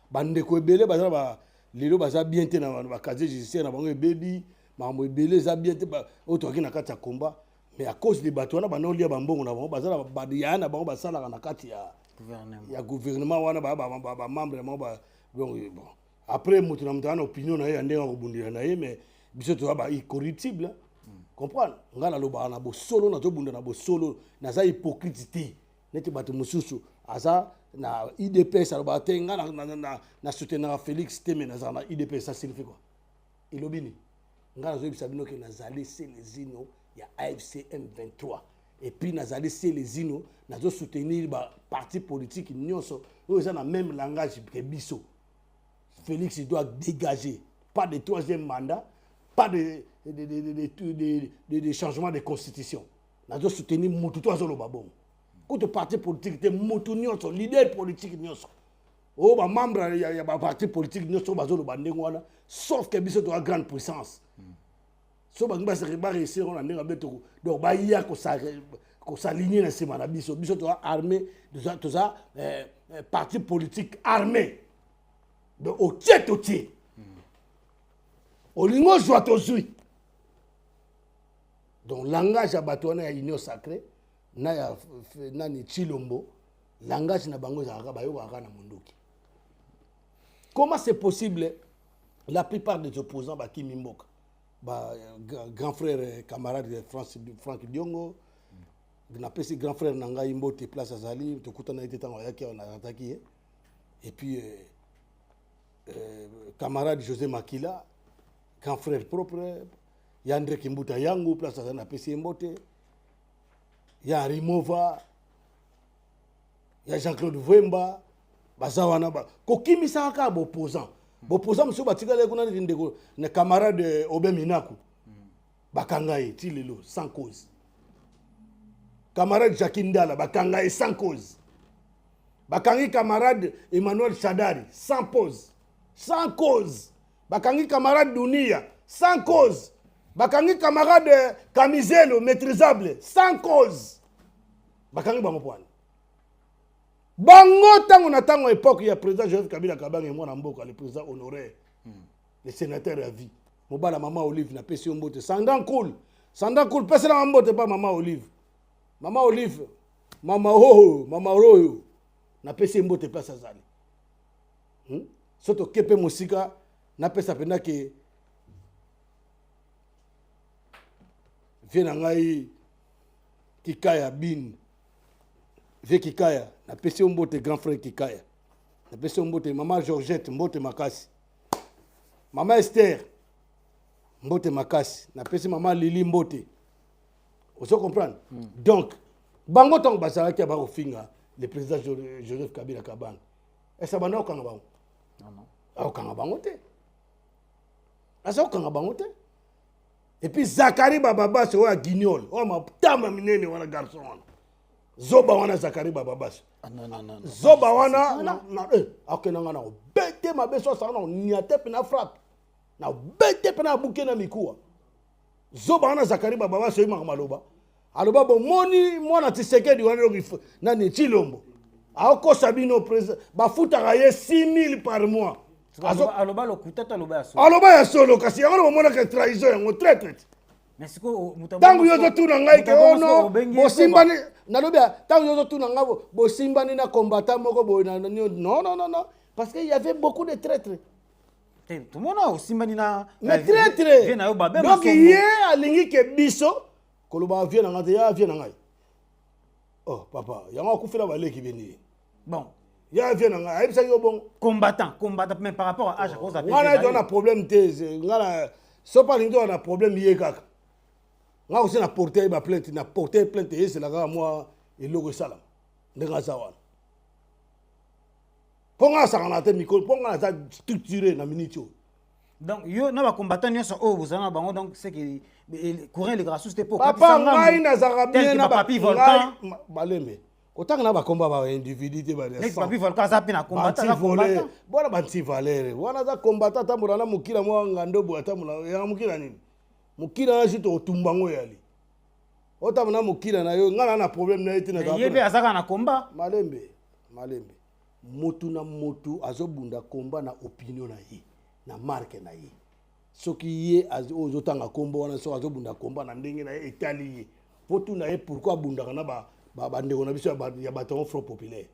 bandeko ebele ba ba lelo ba za bien te na ba casier judiciaire na bango ebebi ba mo ebele za bien te ba auto ki na kati ya combat mais à cause des bateaux na ba no lié ba mbongo na bango ba za ba yana bango ba sala na kati ya gouvernement wana ba membre na ba bon après mutu na mutana opinion na ye ndenge ko na ye mais biso to ba incorruptible comprendre ngala loba na bo solo na to bunda na bo solo na za hypocrite neti bato mususu aza na IDPS aloba te nga na soutenir Félix Teme na za na IDPS ça signifie quoi ilobini ngala zo bisabino ke na zali selezino ya AFC M23 et puis na zali selezino na zo soutenir ba parti politique nyonso oyo za na même langage que biso. Félix il doit dégager. Pas de troisième mandat, pas de changement de constitution. Nous devons soutenir Moutou Azolo Babon. Quand le parti politique est Moutou Nyonso, leader politique Nyonso. Oh, bah membre il y a parti politique Nyonso Bazolo Bandengwana, sauf que Biso doit grande puissance. Sauf que Biso doit réussir on a n'est pas tout. Donc bah il y a qu'on s'aligne dans ces mandats. Biso doit armer, tout ça parti politique armé. Donc, au tiers. Au lingo joie tozui. Donc, langage à batouana ya union sacrée, na ya nani chilombo, langage na bango za bayo waka na munduki. Comment c'est possible? La plupart des opposants, Kimi Mboka, grand frère, camarade de Franck Diongo, grand frère Nanga Imbote, place Azali, Tokutana était en Oyaki, on a attaqué. Et puis, camarade José Makila, grand frère propre, il y a André Kimbuta Yango, place à la PC Mbote, il y a Rimova, il y a Jean-Claude Vwemba, Bazawana, Kokimi Saka, opposant. Opposant, monsieur Batigale, le camarade Obé Minaku, Bakangaye, Tilelo, sans cause. Camarade Jakindala, Bakangaye, sans cause. Bakangi camarade Emmanuel Chadari, sans pause. Sans cause. Bakangi camarade Dunia, sans cause. Bakangi camarade Kamizelo, maîtrisable, sans cause. Bakangi Bangopoane. Bango tango na tango époque, il y a le président Joseph Kabila Kabang et moi Namboka, le président honoraire, le sénateur à vie. Mobala maman Olive na pesi mbote. Sandan cool, pesi na mbote pas maman Olive. Maman Olive, maman Hoho, maman Royo. Na pesi mbote pas Sazali. Soto kepe musika na pesa pena ke viena ngai Kikaya bin ve Kikaya na pesi mbote grand frère Kikaya na pesi mbote maman Georgette mbote makasi maman Esther mbote makasi na pesi maman Lili mbote vous comprenez donc bango tong basara ki ba ofinga le président Joseph Kabila Kabang est-ce que bana okanga bango non okanga bango te asa okanga bango te et puis Zakari Bababa c'est wa guignol o ma tama minene wana garçon zoba wana Zakari Bababa non zoba wana na akena ngana bete mabeso sa na niate pe na frappe na bete pe na buke na mikuwa zoba wana Zakari Bababa c'est ma maloba aloba bo moni mwana Tshisekedi wana nani Chilombo ako sabino président bafuta gaye 6000 par mois aloba lokutata aloba ya solo kasi yango mona que trahison yango traite mais siko tangu yozo tuna ngai ke ono bosimbani nalobia tangu yozo tuna ngabo bosimbani na combattant moko bo non parce qu'il y avait beaucoup de traîtres tout le monde a osimbani na mais traîtres donc il a lingi ke biso koloba vient na ngate ya vient na ngai oh papa yango akufela baleki beni bon ya vient nga ayebisa yo bon combattant mais par rapport à âge cause à ngana on a problème te ngana so pas lingi on a problème yé kaka nga aussi na porter ba plainte na porter plainte et c'est là moi et logo salam ndenga sawana ponga sakana te micro ponga za structuré na minute. Donc yo na ba combattant nyonso o bozana bango donc c'est que courant les grâces c'était pour papa ngai na zaka bien na papi volcan balembe kotanga na ba combat ba individu ba les papi volcan za pina combattant bona banti valere wana za combattant tambola na mukila mo ngando bo tambola ya mukila nini mukila na jito otumbango yali otambola na mukila na yo ngana na problème na ete na za yebe azaka na combat malembe motu na motu azobunda combat na opinion na ye na marque na ye soki ye ozotanga kombo wana so azobunda komba na ndenge na ye etali ye potu na ye pourquoi abundaka na bandeko na biso ya baton Front Populaire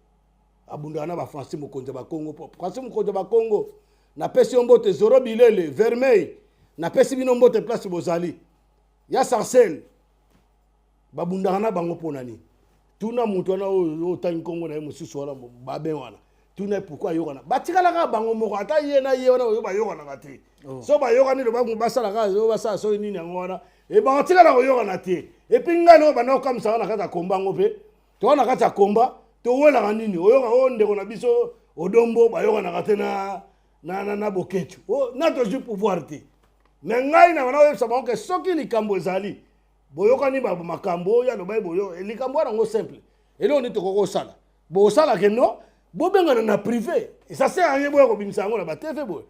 abundaka na Francis Mokonza ba Congo Francis Mokonza ba Congo na pesi mbote Zoro Bilele Vermeil na pesi bino mbote place bozali ya Sarcel babundaka na bango ponani tuna mutu wana otangi Congo na ye mosusu wana babe wana tuna pourquoi yokana batikalaka bango moko ata ye na ye wana oyo bayokana te so bayokani lo bango basalaka zo basala so nini yango wana e ba tikala koyokana te e pinga no bana okamisa na kata komba ngo pe to wana kata komba to wela nini oyoka o ndeko na biso odombo bayokana te na boketu o na to ju pouvoir te mais ngai na wana oyebisa bango ke soki likambo ezali boyokani ba makambo ya lo bayi boyo likambo wana ngo simple elo ni to kokosala bosala ke no bobengana na privé et ça sert à rien boyo kobimisa yango na ba TV boyo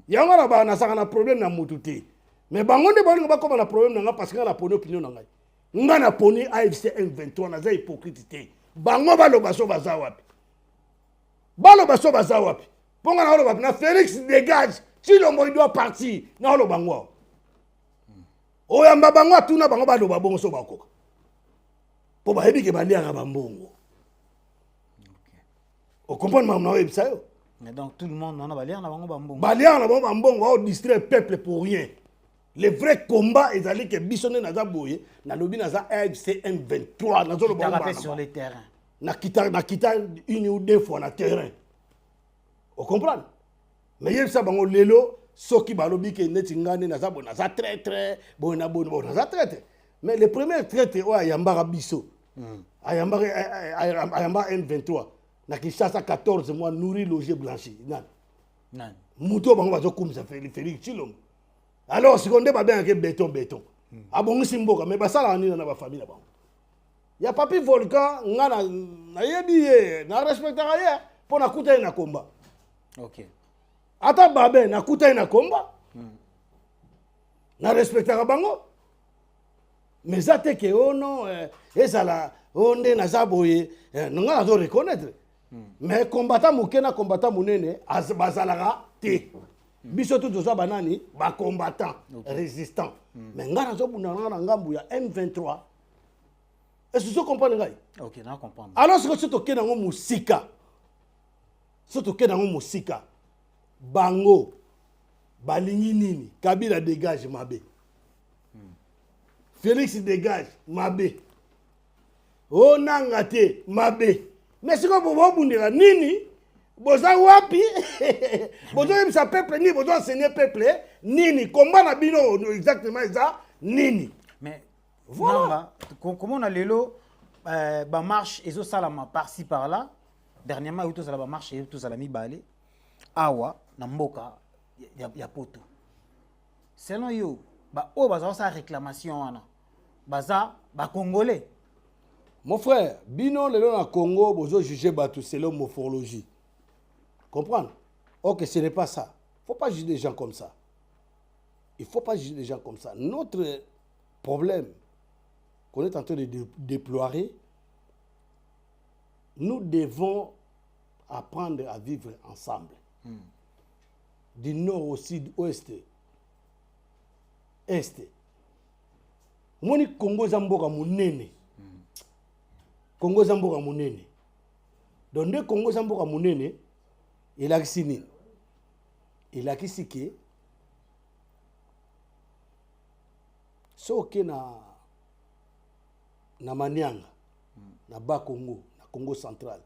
yango na ba na saka na problème na mutu te mais bango nde balinga bakoma na problème na nga parce que na poni opinion na ngai nga na poni AFC M23 na za hypocrite te bango baloba so baza wapi ponga na loba na Félix dégage Chilombo il doit partir na loba ngo oyamba bango atuna bango baloba bongo so bakoka po ba hebi ke baliaka bambongo. On comprend maintenant ça. Mais donc tout le monde on a balier na bango bambongo. Balier na bango bambongo on distrait le peuple pour rien. Le vrai combat est allé que bisonné na za boye na lobi na za AFC M23 na zo lo bango sur le terrain. Na kita une ou deux fois na terrain. On comprend. Mais yeb ça bango lelo soki balobi ke neti ngane na za bo na za très bon na za très. Mais le premier traité o ayamba biso. Ayamba M23. Na Kinshasa 14 mois nourri logé blanchi nan muto bango bazo kumisa Félix Chilombo alors seconde ba bien que béton abongi simboka mais basala nini na ba famille na bango ya papi volcan ngana na yebi na respectera ye pour na kuta na komba OK ata babe na kuta na komba na respectera bango mais ateke ono ezala onde na zaboye ngana zo reconnaître. Mais combattant mukena combattant munene bazalaka te biso tout ça banani ba combattant résistant mais ngana zo buna na ngambu ya M23 est-ce que vous comprenez ngai? OK na comprendre alors ce que tu toke na musika bango balingi nini Kabila dégage mabe Félix dégage mabe onanga te mabe. Mais si vous avez nini, vous avez wapi, vous avez sa peuple, ni vous avez enseigné peuple, nini, comment na bino exactement ça, nini. Mais voilà. Comment on a l'élo, bah marche et zo salama par-ci par-là. Dernièrement, il y a marche et tout ça la mi balé. Awa na mboka ya poto. Selon yo, bah oh bah ça réclamation ana, bah ça bah congolais. Mon frère, bino le dans Congo, vous jugez bateau selon morphologie. Comprendre? Ok, ce n'est pas ça. Il ne faut pas juger les gens comme ça. Il ne faut pas juger les gens comme ça. Notre problème qu'on est en train de déployer, nous devons apprendre à vivre ensemble. Du nord au sud, ouest, est. Moni Congo Zamboka munene. Congo Zamboka munene. Donc le Congo Zamboka munene, il a kisini. Il a kisiki. So ke na Manianga, na Bas Congo, na Congo central.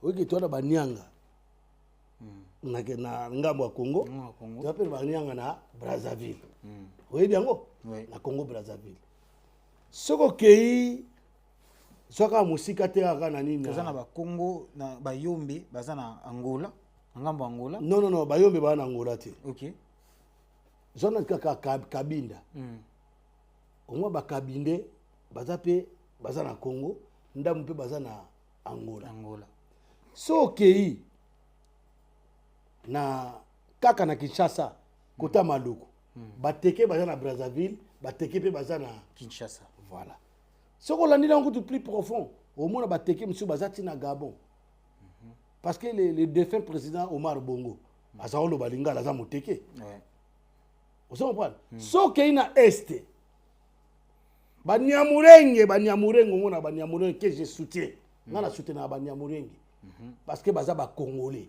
oki toana banyanga na ngambo ya Congo tu appelle banyanga na Brazzaville oyebi yango na Congo Brazzaville soko kei soka musika te aka na nini bazana ba Congo na bayombe bazana Angola ngambo Angola non bayombe bana Angola te OK zona kaka kabinda omwa bakabinde baza pe baza na Congo ndamu pe baza na Angola so kei na kaka na Kinshasa kota Maluku bateke baza na Brazzaville bateke pe baza na Kinshasa voilà so ko landi na ngutu plus profond au moins bateke monsieur baza tina Gabon parce que le défunt président Omar Bongo azalo balingala za moteke vous comprenez so kei na este banyamurenge ngona banyamurenge que je soutiens ngana soutenir banyamurenge parce que baza ba congolais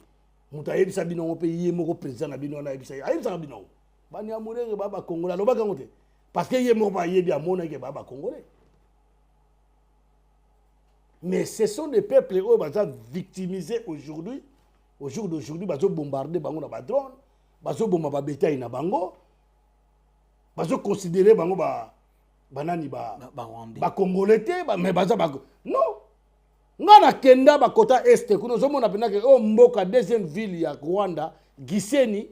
muta yebisa bino pe yé moko président na bino na yebisa ayebisa bino banyamurenge ba congolais lobaka ngote parce que yé moko ba yebi amona ke ba congolais mais ce sont des peuples eux baza victimisés aujourd'hui au jour d'aujourd'hui bazo bombarder bango na ba drone bazo bomba ba bétail na bango bazo considérer bango banani ba congolais te mais baza ba non ngana kenda ba kota est kuno zomo na penaka o mboka deuxième ville ya Rwanda Gisenyi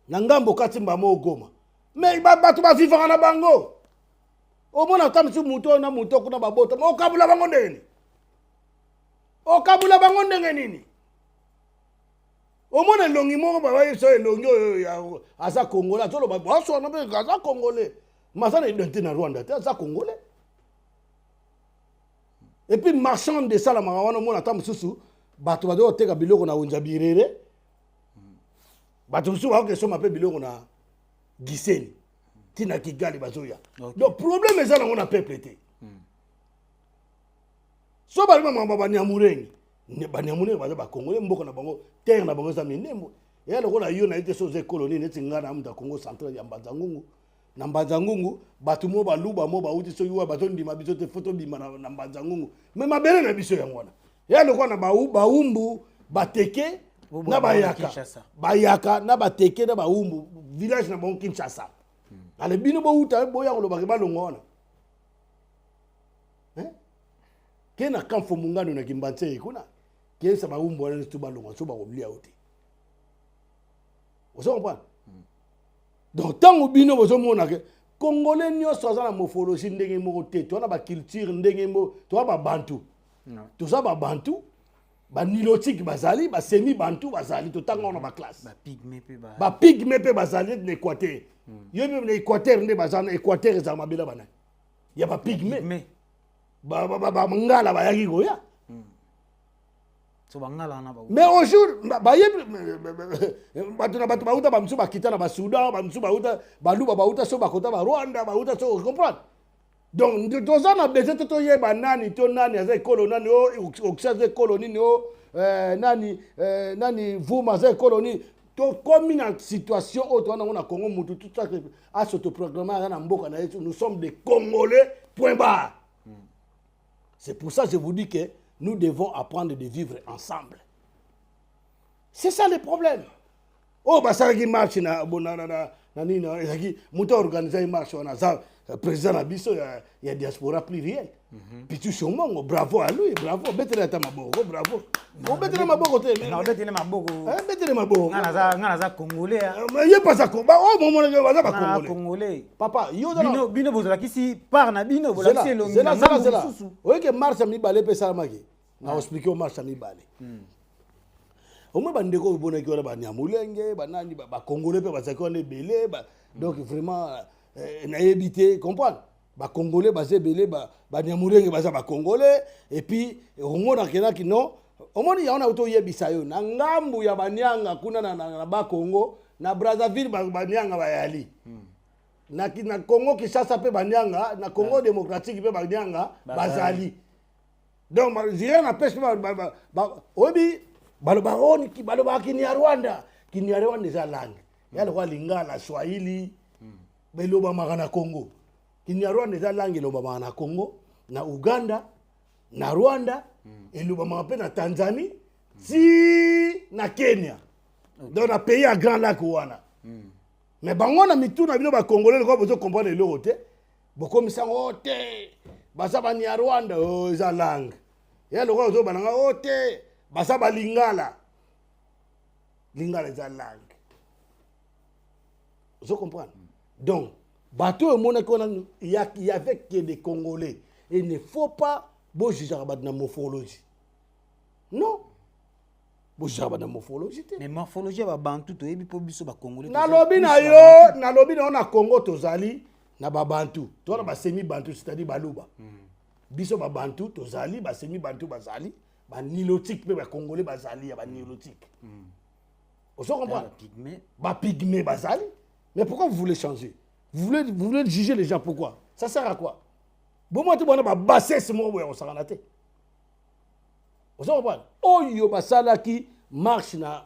na ngambo katimba mo Goma mais bato ba vivre na bango o mona tamsu muto na muto kuna babota o kabula bango ndenge nini o mona longi moko ba wa so longi ya asa congolais tolo ba so na be asa congolais masana identité na Rwanda te asa congolais et puis marchand de ça la marawana mona tamsusu bato ba do teka biloko na Onjabirere bato su ba ke so mape biloko na Gisenyi tina Kigali bazoya donc problème est ça na on peuple te so ba mama banyamurenge ne banyamurenge baza ba congolais mboko na bango terre na bango za minembo et alors on a yo na été soze colonie neti ngana mta Congo central ya Mbanzangungu na Mbanzangungu bato mo ba luba mo ba uti so yuwa bato ndima biso te photo bima na Mbanzangungu mais mabele na biso yango na et alors on a ba umbu bateke na bayaka na bateke na ba umbu village na bango Kinshasa ale bino bo uta boya ko lobaka balongona kena kamfo mungano na Kimbanze kuna kensa ba umbu wana tu balonga so ba oblia uti vous comprenez donc tant bino bozo mona ke congolais nyonso aza na morphologie ndenge moko te to na ba culture ndenge mo to ba bantu to za ba bantu ba nilotique bazali ba semi bantu bazali to tanga na ba classe ba pygmée pe bazali na Équateur yo même na Équateur nde bazana Équateur za mabela bana ya ba pygmée ba ngala ba yaki goya so bangala na ba mais au jour ba yebi bato ba uta ba msu ba kitana ba Soudan ba msu ba uta ba luba ba uta so ba kota ba Rwanda ba uta so comprendre donc tozana besoin to yeba nani to nani aza ekolo nani o oxaze colonie o nani vuma aza colonie to comme une situation autre on a Congo mutu tout ça à s'autoproclamer na mboka na yetu nous sommes des Congolais point barre c'est pour ça que je vous dis que nous devons apprendre de vivre ensemble. C'est ça le problème. Oh, bah ça qui marche na nini qui muto organiser marche on a ça président Abisso il y a diaspora plurielle. Puis tu sûrement bravo à lui, bravo betele ta maboko, bravo. On betele maboko te. Non, betele maboko. Betele maboko. Ngana za congolais. Mais il pas ça combat. Oh mon mon va pas congolais. Papa, yo bino bozala kisi par na bino bola kisi longi. C'est là. Oui que marche mi balé pe salamaki. Na expliquer au marche mi balé. Au moins bandeko bona ki ora ba nyamulenge, banani ba congolais pe ba zakone belé donc vraiment na éviter comprendre. Ba congolais ba zebele ba nyamurenge baza ba congolais et puis ngona kena kino omoni yaona uto yebisa yo na ngambu ya banyanga kuna na ba Congo na Brazzaville banyanga bayali na Congo Kinshasa pe banyanga na Congo démocratique pe banyanga bazali donc rien na pêche obi balobaroni ki balobaki ni Rwanda za langue yale kwa lingala Swahili beloba magana Congo Kinyarwanda eza langue loba na Congo, na Uganda, na Rwanda, Et le moment après, na Tanzanie, si na Kenya. Dans un pays à Grand Lac ouana. Mais bango na mitu na bino ba Congolais le ko comprendre le côté. Boko misango ote. Basa ba ni Rwanda oh za langue. Ya le ko zo bananga ote. Basa ba lingala. Lingala za langue. Vous comprenez? Donc bateau mona ko il y avait que des Congolais. Et il ne faut pas bon juger la morphologie. Non. La morphologie. Mais morphologie va bantu to ebi po biso ba Congolais. Na lobi na Congo tozali na ba bantu. To na ba semi bantu c'est-à-dire baluba. Biso ba bantu tozali ba semi bantu bazali ba nilotique pe ba Congolais bazali ya ba nilotique. Vous comprenez? Ba pygmée bazali. Mais pourquoi vous voulez changer? Vous voulez juger les gens pourquoi? Ça sert à quoi? Bon moi tu bona ba bassesse mo boya osakanate. Vous comprenez? Oyo basala qui marche na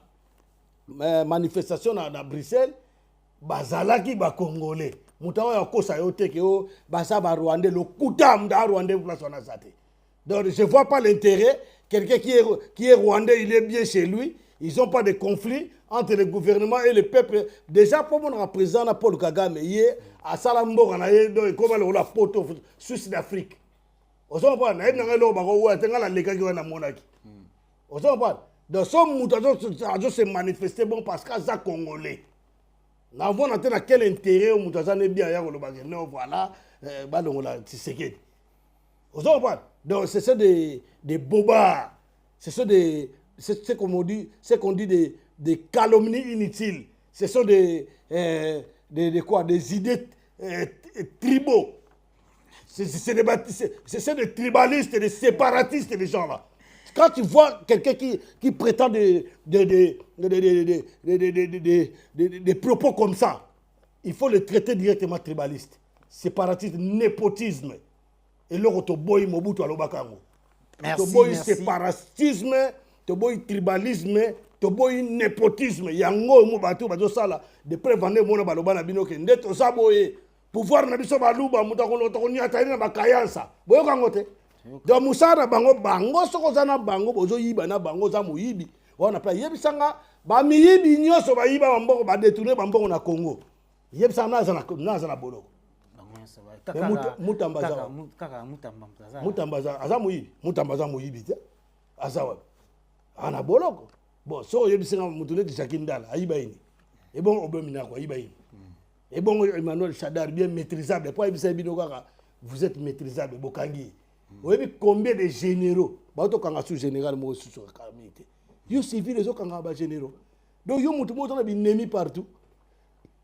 manifestation na Bruxelles bazala qui ba Congolais. Mutawa ya kosa yote ke o basa ba Rwandais le kutam da Rwandais place on a zate. Donc je vois pas l'intérêt quelqu'un qui est Rwandais, il est bien chez lui. Ils n'ont pas de conflit entre le gouvernement et le peuple. Déjà, pour mon président Paul Kagame, il est à Salambo, comme la photo Sud-Afrique. Vous comprenez? Il y a donc, son mouton se manifester bon parce que c'est Congolais. Nous avons quel intérêt au mouton bien voilà, vous comprenez? Donc, c'est des bobards. C'est qu'on dit des calomnies inutiles. Ce sont des idées tribaux. C'est des tribalistes, des séparatistes, des gens là. Quand tu vois quelqu'un qui prétend des propos comme ça, il faut le traiter directement tribaliste. Séparatisme, népotisme. Et là, tu bois Mobutu à l'Obakango. Tu bois séparatisme. Toboy tribalisme, toboy népotisme, yango mo bato bazo sala de prévendre mona baloba na bino ke ndeto saboye pouvoir na biso baluba mutako to nya taina bakayansa boyo kangote do musara bango soko zana bango bozo yiba na bango za muyibi wana pa yebisanga ba miyibi nyoso ba yiba bamboko ba détourner bamboko na Congo yebisanga na bolo mutambaza aza muyibi te azawa ana boloko bon so yebisinga mutune disakindala ayibaini et bon obemina ko ayibaini et bon Emmanuel Chadar bien maîtrisable pour yebisa bino kaka vous êtes maîtrisable bokangi oyebi combien de généraux bato kanga sous général mo sous kamite yo civil les kanga ba généraux donc yo mutu mo tona binemi partout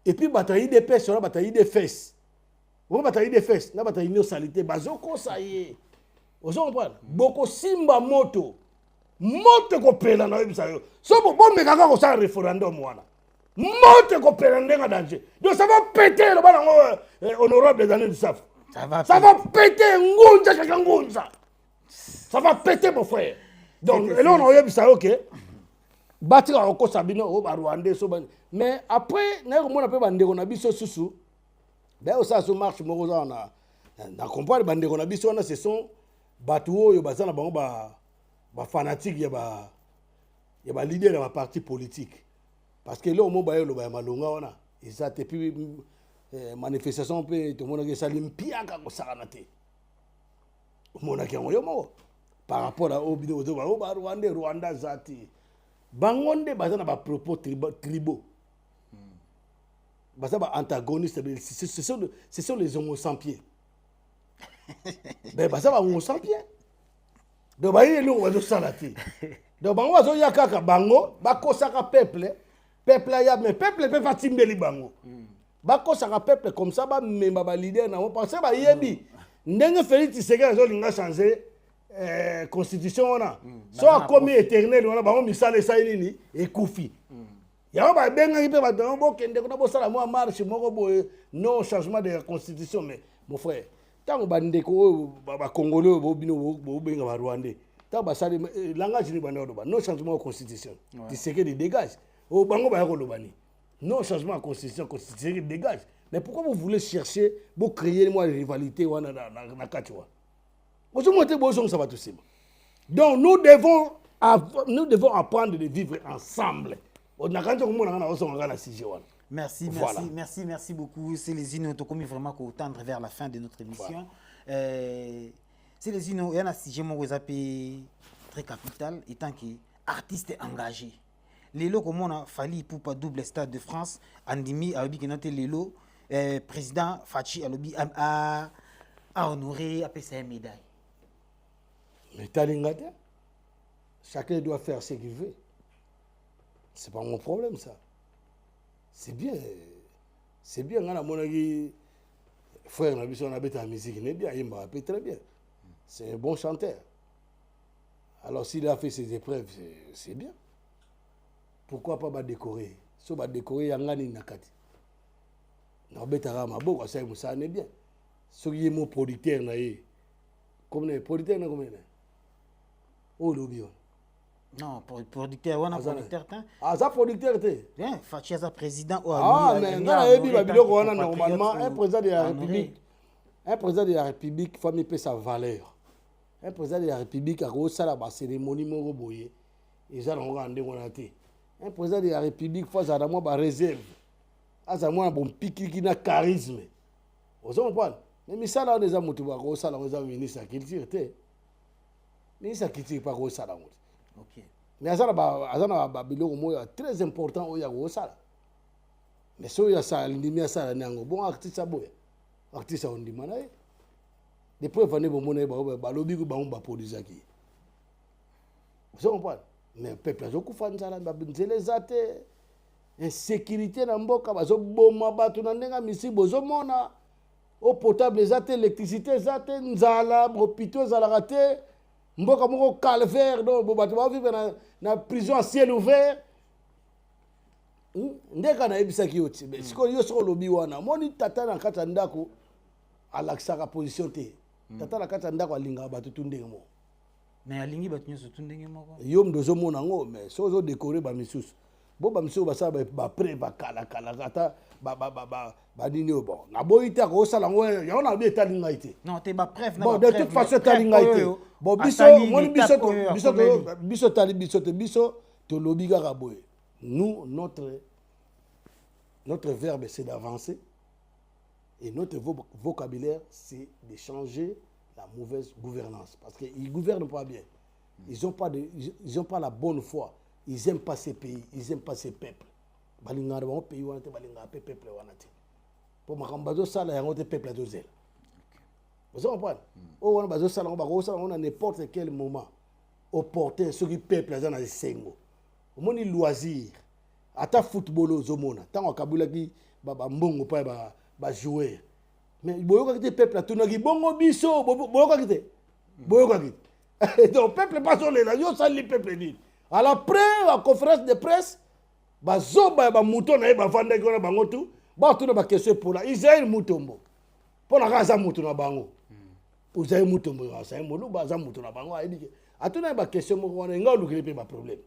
et puis bataille des pêches sur la bataille des fesses on bataille des fesses na bataille no salité bazoko ça y est vous comprenez boko simba moto ko pela na yebisa yo so bon mais kaka ko sa référendum wana moto ko pela ndenga danger donc ça va péter le bana honorable des années du SAF ça va péter ngunza kaka ngunza ça va péter mon frère donc et là on yebisa yo que batira ko sabino o ba Rwandais so ban mais après na ko mona pe bandeko na biso susu ben o sa so marche mo ko na comprendre bandeko na biso na ce sont batuo yo bazana bango ba fanatique ya ba leader ya parti politique parce que là au moment ba lo ba malonga wana ils a depuis manifestation pe to mona ke salim piaka ko sakanate mona ke ngoyo mo par rapport à obino zo ba Rwanda zati bangonde bazana ba propos tribaux bazaba antagonistes ce sont les homos sans pied ben bazaba homos sans pied donc ba yelo wazo salati donc bango wazo yakaka bango bakosaka peuple ya mais peuple peut pas timbeli bango bakosaka peuple comme ça ba memba ba leader na penser ba yebi ndenge Félix Tshisekedi zo linga changer constitution wana so akomi éternel wana bango misale sa nini ekufi ya ba benga ipe ba donc bokende ko bo sala mo marche moko boye non changement de la constitution mais mon frère tant bandeko ba congolais bo bino bo benga ba rwandais tant ba sali langage ni banda do ba non changement de constitution Tshisekedi dégage o bango ba ko lobani non changement de constitution Tshisekedi dégage mais pourquoi vous voulez chercher pour créer moi rivalité wana na katwa ozo monter bo ça va tout c'est Donc nous devons apprendre de vivre ensemble. Merci, Voilà. merci beaucoup. C'est les unes qui ont vraiment tendre vers la fin de notre émission. C'est les unes, il y en a si j'ai mon très capital, étant que artiste engagé. Lelo comme on a fallu pour pas double stade de France, Andimi a dit que notre Lelo, président Fachi a honoré a passé une médaille. Mais Talingate, chacun doit faire ce qu'il veut. C'est pas mon problème ça. C'est bien. C'est bien. On a mon frère, on a la musique, il est bien, il m'a rappelé très bien. C'est un bon chanteur. Alors s'il a fait ses épreuves, c'est bien. Pourquoi pas décorer? Si on va décorer, il y a un nakati. On va maboko, ça est bien. Si il y a mon producteur, comme les producteurs, oh l'obio. Non, producteur, on a producteur. Ah, ça producteur, bien, Fachi est président. Ah, mais normalement, un président de la République, il faut mettre sa valeur. Un président de la République a reçu la cérémonie Moroboye. Et ça, on rendez un président de la République, il faut avoir une réserve. Il faut avoir un bon pic qui a charisme. Vous comprenez? Mais ça, là, on est un ministre de la culture. Ministre de la culture, pas ça. Ok. Mais ça, c'est très important. Mais si il y a ça, il y a ça, bon artiste, artiste, on dit, des preuves, on est bon, balobi ko ba police qui. Vous comprenez? Mais peuple zo ku fanzala ba binzele zate insécurité na mboka bazo boma batu na ndenga misi bozo mona eau potable zate électricité zate nzala hôpitaux zala raté mboka moko calvaire do bo batu ba vivre na prison à ciel ouvert. Ndeka na ebisaki yoti mais siko yo soko lobi wana moni tata na kata ndako alaksaka position te. Tata la kata ndako alinga batu tundenge mo. Mais alingi batu nyoso tundenge mo. Yo mdozo mona ngo mais sozo décorer ba misusu. Bo ba misusu ba sa ba pré ba kala kata ba nini bon. Na boyita ko sala ngo ya na be talinga ite. Non, te ba preuve na. Bon, de toute façon talinga ite. Bon biso moni biso tali biso to lobi ga boye. Nous notre verbe c'est d'avancer. Et notre vocabulaire, c'est de changer la mauvaise gouvernance. Parce qu'ils ne gouvernent pas bien. Ils n'ont pas la bonne foi. Ils n'aiment pas ces pays. Ils n'aiment pas ces peuples. Ils n'aiment pas pays. Ils n'aiment pas les peuples. Pour que ça, ils ont des peuples à deux ailes. Vous comprenez? On a n'importe quel moment opportun, ceux qui peuplent dans les sengo. Au moins, les loisirs. À ta football aux homona. Tant qu'on Kabula qui mbongo pas ba jouer. Mais boyoka kite peuple a tunaki bongo biso boyoka kite. Boyoka kite. Donc peuple pas sur les là, yo sali peuple dit. À l'après la conférence de presse, ba zoba ba mouton na ba vanda ko na bango tout, ba tout na ba question pour la Israël moutombo. Pour la raza mouton na bango. Uzaye moutombo ça molu ba za mouton na bango a dit. Atuna ba question mo ko na nga lukile pe ba problème.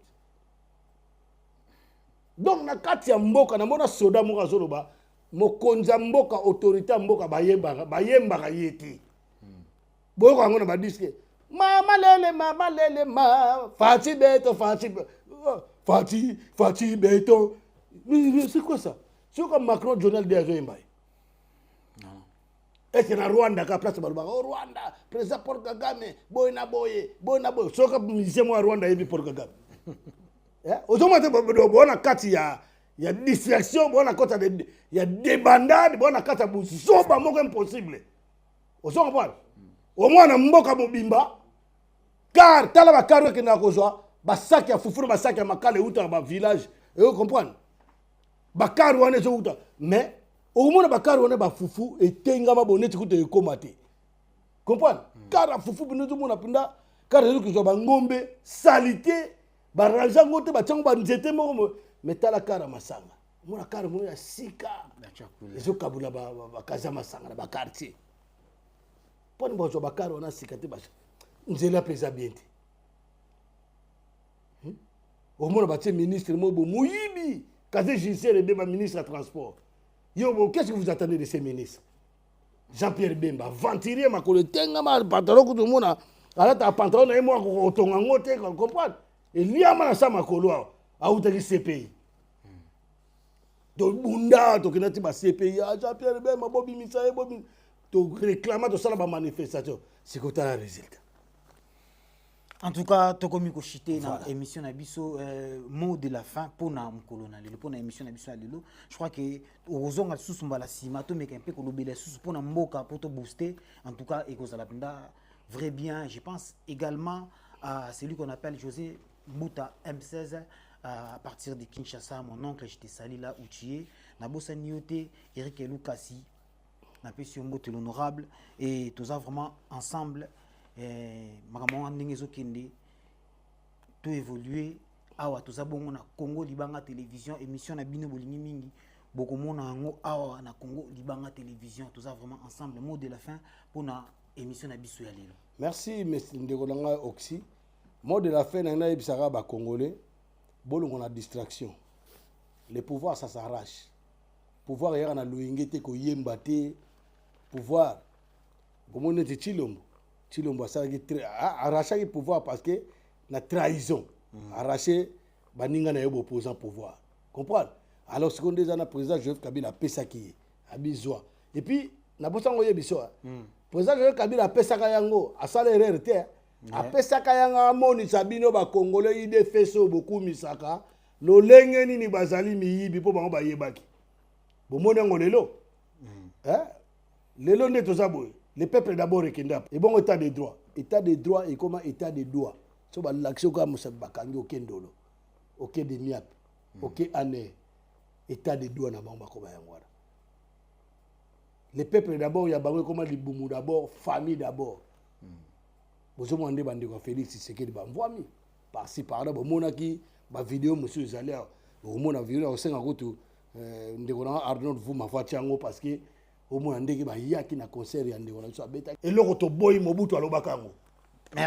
Donc na kati ya mboka na mona soda mo ka zoloba mokonza mboka autorité mboka bayemba yeti boyo kango na badiske mama lele ma fati beto mais c'est quoi ça? C'est comme Macron journal de Azoyemba. Non. Est-ce que na Rwanda ka place baluba Rwanda président Paul Kagame boy na boy so ka musicien mo Rwanda yebi Paul Kagame. Aujourd'hui, on a quatre, il y a distraction, il y a débandade, on a quatre, c'est impossible. Au moins, on a mboka mobimba, car tala ba karo ke na kozwa, ba sac ya fufuru, ba sac ya makale uta ba village, et vous comprenez? Ba karo wane zo uta, mais au moins ba karo wane ba fufu et tenga ma boneti kuto e komate. Comprenez? Car fufu bino zo mona pinda, car zo ki zo ba ngombe, salité. Baranja ngote bachango banzete moko metala kara masanga mona kara mo ya sika ezo kabula ba kaza masanga ba quartier poni bozo bakaro na sika te basha nzela pesa bien te au mona batie ministre mo bo muyibi kaze judiciaire de ba ministre de transport yo bon qu'est-ce que vous attendez de ces ministres? Jean-Pierre Bemba venturier makolo tenga ma pantalon ko mona alata pantalon na ye moko kotonga ngo te comprendre eliama na sa makolo awa autaki CPI tobunda tokenda ti ba CPI Jean Pierre Bemba bobimisa ye bobi to réclama tosala ba manifestation sikotala résultat. En tout cas, tokomi ko chité na émission na biso mot de la fin pour na mkolo na lelo pour na émission na biso na lelo. Je crois que ozonga susu mbala sima to meka mpe ko lobela susu pour na mboka pour to booster. En tout cas, ekozala penda vrai bien. Je pense également à celui qu'on appelle José Mouta M16 à partir de Kinshasa. Mon oncle, j'étais sali là où tu es. Na bossa nioté Eric Elukasi. Na pesi mbote l'honorable et tous vraiment ensemble. Makambo ndenge ezokende to évoluer awa tozabongo na Congo Libanga télévision émission na bino bolingi mingi bokomona yango awa na Congo Libanga télévision toza vraiment ensemble. Mot de la fin pour na émission na biso ya lelo. Merci monsieur ndeko nanga Oxy. Mot de la fin na ebisaka ba congolais bolongo na distraction. Le pouvoir ça s'arrache. Pouvoir yaka na loyengete ko yemba te pouvoir komone te Chilombo Chilombo arraché le pouvoir parce que la trahison arraché baninga na yobo opposant pouvoir comprendre alors ce qu'on dit na président Joseph Kabila pesaki abizwa et puis na bosango yebiso président Joseph Kabila pesaka yango asala erreur te apesaka yanga moni sabino ba congolais ide feso beaucoup misaka lolenge nini bazali miyibi po bango bayebaki bomoni yango lelo lelo nde tozaboye. Le peuple d'abord est kidnappé. Et bon état de droit. État de droit et comment état de droit. So ba l'action comme Moussa Bakangi au Kendolo. Au de Miap. Au Ané. État de droit na bango ko ba yangwara. Le peuple d'abord ya bango comment libumu d'abord, famille d'abord. Bozo mwande bande ko Félix Tshisekedi ba mvwami. Par-ci par là bo monaki ba vidéo monsieur Zalia. Bo mona vidéo au senga kutu ndeko na Arnold Vuma fatiango parce que au moins ndeki ba yaki na concert ya ndeko na so abeta eloko to boy Mobutu alobaka ngo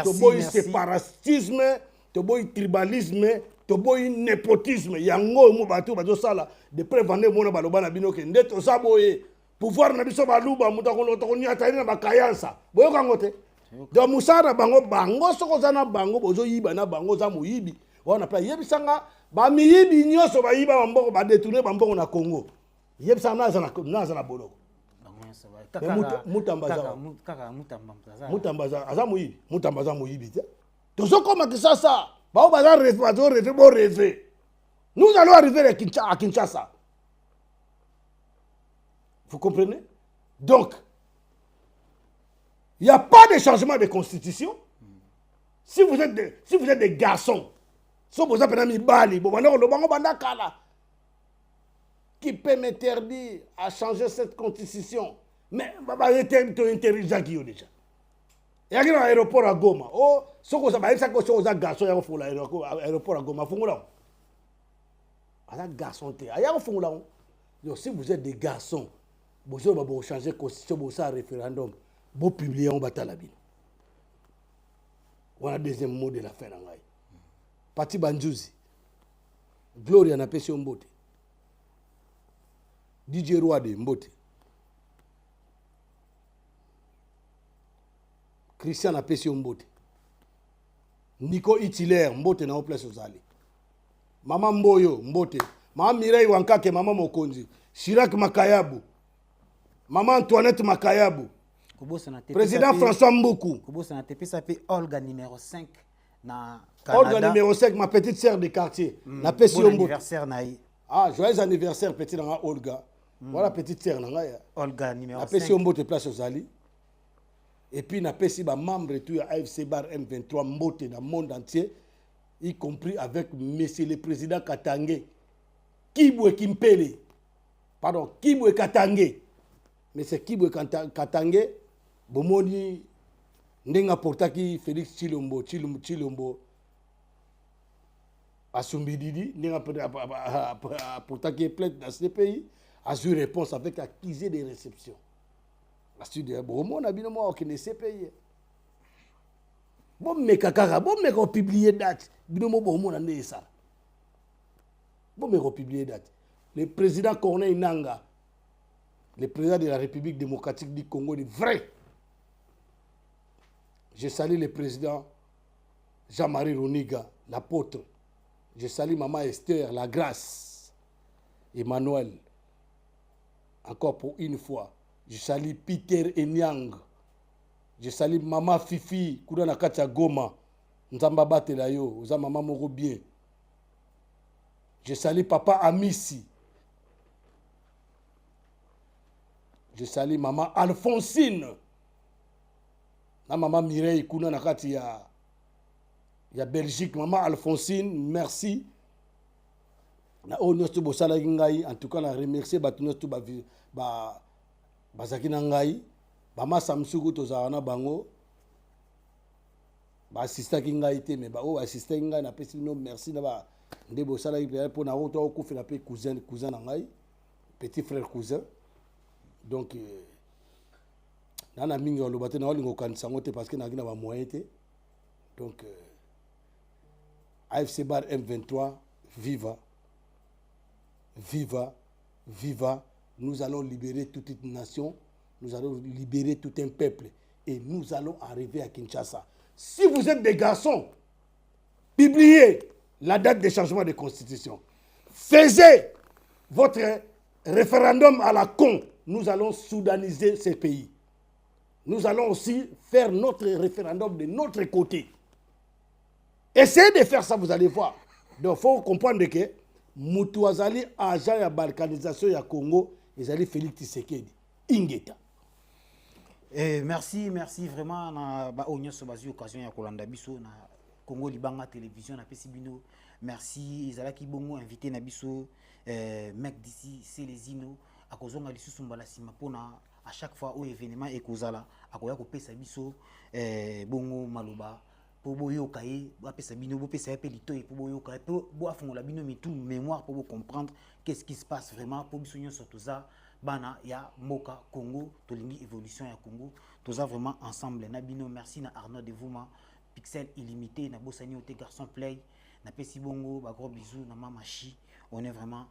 to boy séparatisme to boy tribalisme to boy népotisme yango mo bato bazo sala de prévendre mona baloba na bino ke ndeto saboye pouvoir na biso baluba mutako to nyata na bakayansa boyoka ngote do musara bango soko zana bango bozo yiba na bango za moyibi wana pa yebisanga ba miyibi nyoso ba yiba bamboko ba détourner bamboko na Congo yebisanga na za boloko Mutambaza aza moyibi Mutambaza moyibi te tozokoma Kinshasa bao baza rêver nous allons arriver à Kinshasa vous comprenez donc il n'y a pas de changement de constitution si vous êtes des garçons si vous êtes des bali qui peut m'interdire à changer cette constitution. Mais tu intelligent qui est déjà. Il y a un aéroport à Goma. Oh, ce que ça va être, c'est que ça garçon il faut l'aéroport à Goma. Faut là. Un garçon il y a un fond là. Si vous êtes des garçons, vous allez changer constitution, vous allez référendum, vous publiez en bataille la ville. On a deuxième mot de la fin. Pati Banjuzi, Gloria na pesi Mbote, DJ Rwade Mbote, Christian na pesi Mbote, Nico Itiler Mbote na place ozali, Mama Mboyo Mbote, Mama Mireille Wankake, Mama Mokonzi, Chirac Makayabu, Mama Antoinette Makayabu, Président François Mboukou, Olga numéro 5 na Canada. Olga numéro 5, ma petite sœur de quartier. Na pesi bon anniversaire naï. Ah, joyeux anniversaire petit nanga Olga. Voilà petite sœur nanga ya. Olga numéro 5. Na pesi Mbote place ozali. Et puis na pesi ba membre tout à AFC Bar M23 Mbote dans le monde entier, y compris avec monsieur le président Katangé. Kibwe Kimpele. Pardon, Kibwe Katangé. Monsieur Kibwe Katangé bomoni ndenga portaki Félix Chilombo Asumbididi ndenga portaki plainte dans ce pays a eu réponse avec accusé de réception. La suite de bon na bino mo okene ce pays. Bon mekaka bon meko publier date bino mo bon na ndesa. Bon meko publier date. Le président Corneille Nangaa, le président de la République démocratique du Congo, est vrai. Je salue le président Jean-Marie Roniga, l'apôtre. Je salue maman Esther, la grâce. Emmanuel, encore pour une fois. Je salue Peter Enyang. Je salue maman Fifi, Koudana Katia Goma. Nzamba batela yo, oza maman moko bien. Je salue papa Amissi. Je salue maman Alphonsine. Na maman Mireille Kouna nakati ya Belgique. Maman Alphonsine, merci. Na onostu bosala ngai, en tout cas na remercier batunostu ba bazaki na ngai. Maman Samsuku tozana bango. Ba assistaki ngai te mais ba o assisté ngai na pesi no merci na ba nde bosala pour na roto ko fait la cousin na ngai, petit frère cousin. Donc nana mingi olobate na olingo kanisa ngote parce que na gina ba moyen te. Donc AFC Bar M23 viva viva viva, nous allons libérer toute une nation, nous allons libérer tout un peuple et nous allons arriver à Kinshasa. Si vous êtes des garçons, publiez la date de changement de constitution. Faisez votre référendum à la con. Nous allons soudaniser ce pays. Nous allons aussi faire notre référendum de notre côté. Essayez de faire ça, vous allez voir. Donc, il faut comprendre que Moutouazali, agent de la balkanisation du Congo, ils allaient Félix Tshisekedi. Ingeta. Merci vraiment. Na ba onyo so bazi occasion ya kolanda biso na Congo Libanga télévision na Pesibino. Merci ezalaki bongo invité na biso mec d'ici Célésino akozonga lisusu mbala sima pona à chaque fois au événement ekozala akoya kopesa biso bongo maloba po boyoka ye bapesa bino bopesa pe litoyi po boyoka po bo afongola bino mitu mémoire pour comprendre qu'est-ce qui se passe vraiment pour biso nyonso toza bana ya Moka Congo tolingi évolution ya Congo toza vraiment ensemble na bino. Merci na Arnaud de Vouma Pixel illimité na Bosani Ote Garçon Play na Pesi Bongo ba gros bisous na Mama Chi. On est vraiment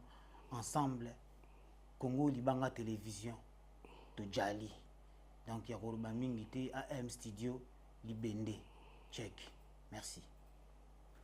ensemble. Congo Libanga télévision to Jali donc ya Koroba Mingité AM Studio Libende check. Merci.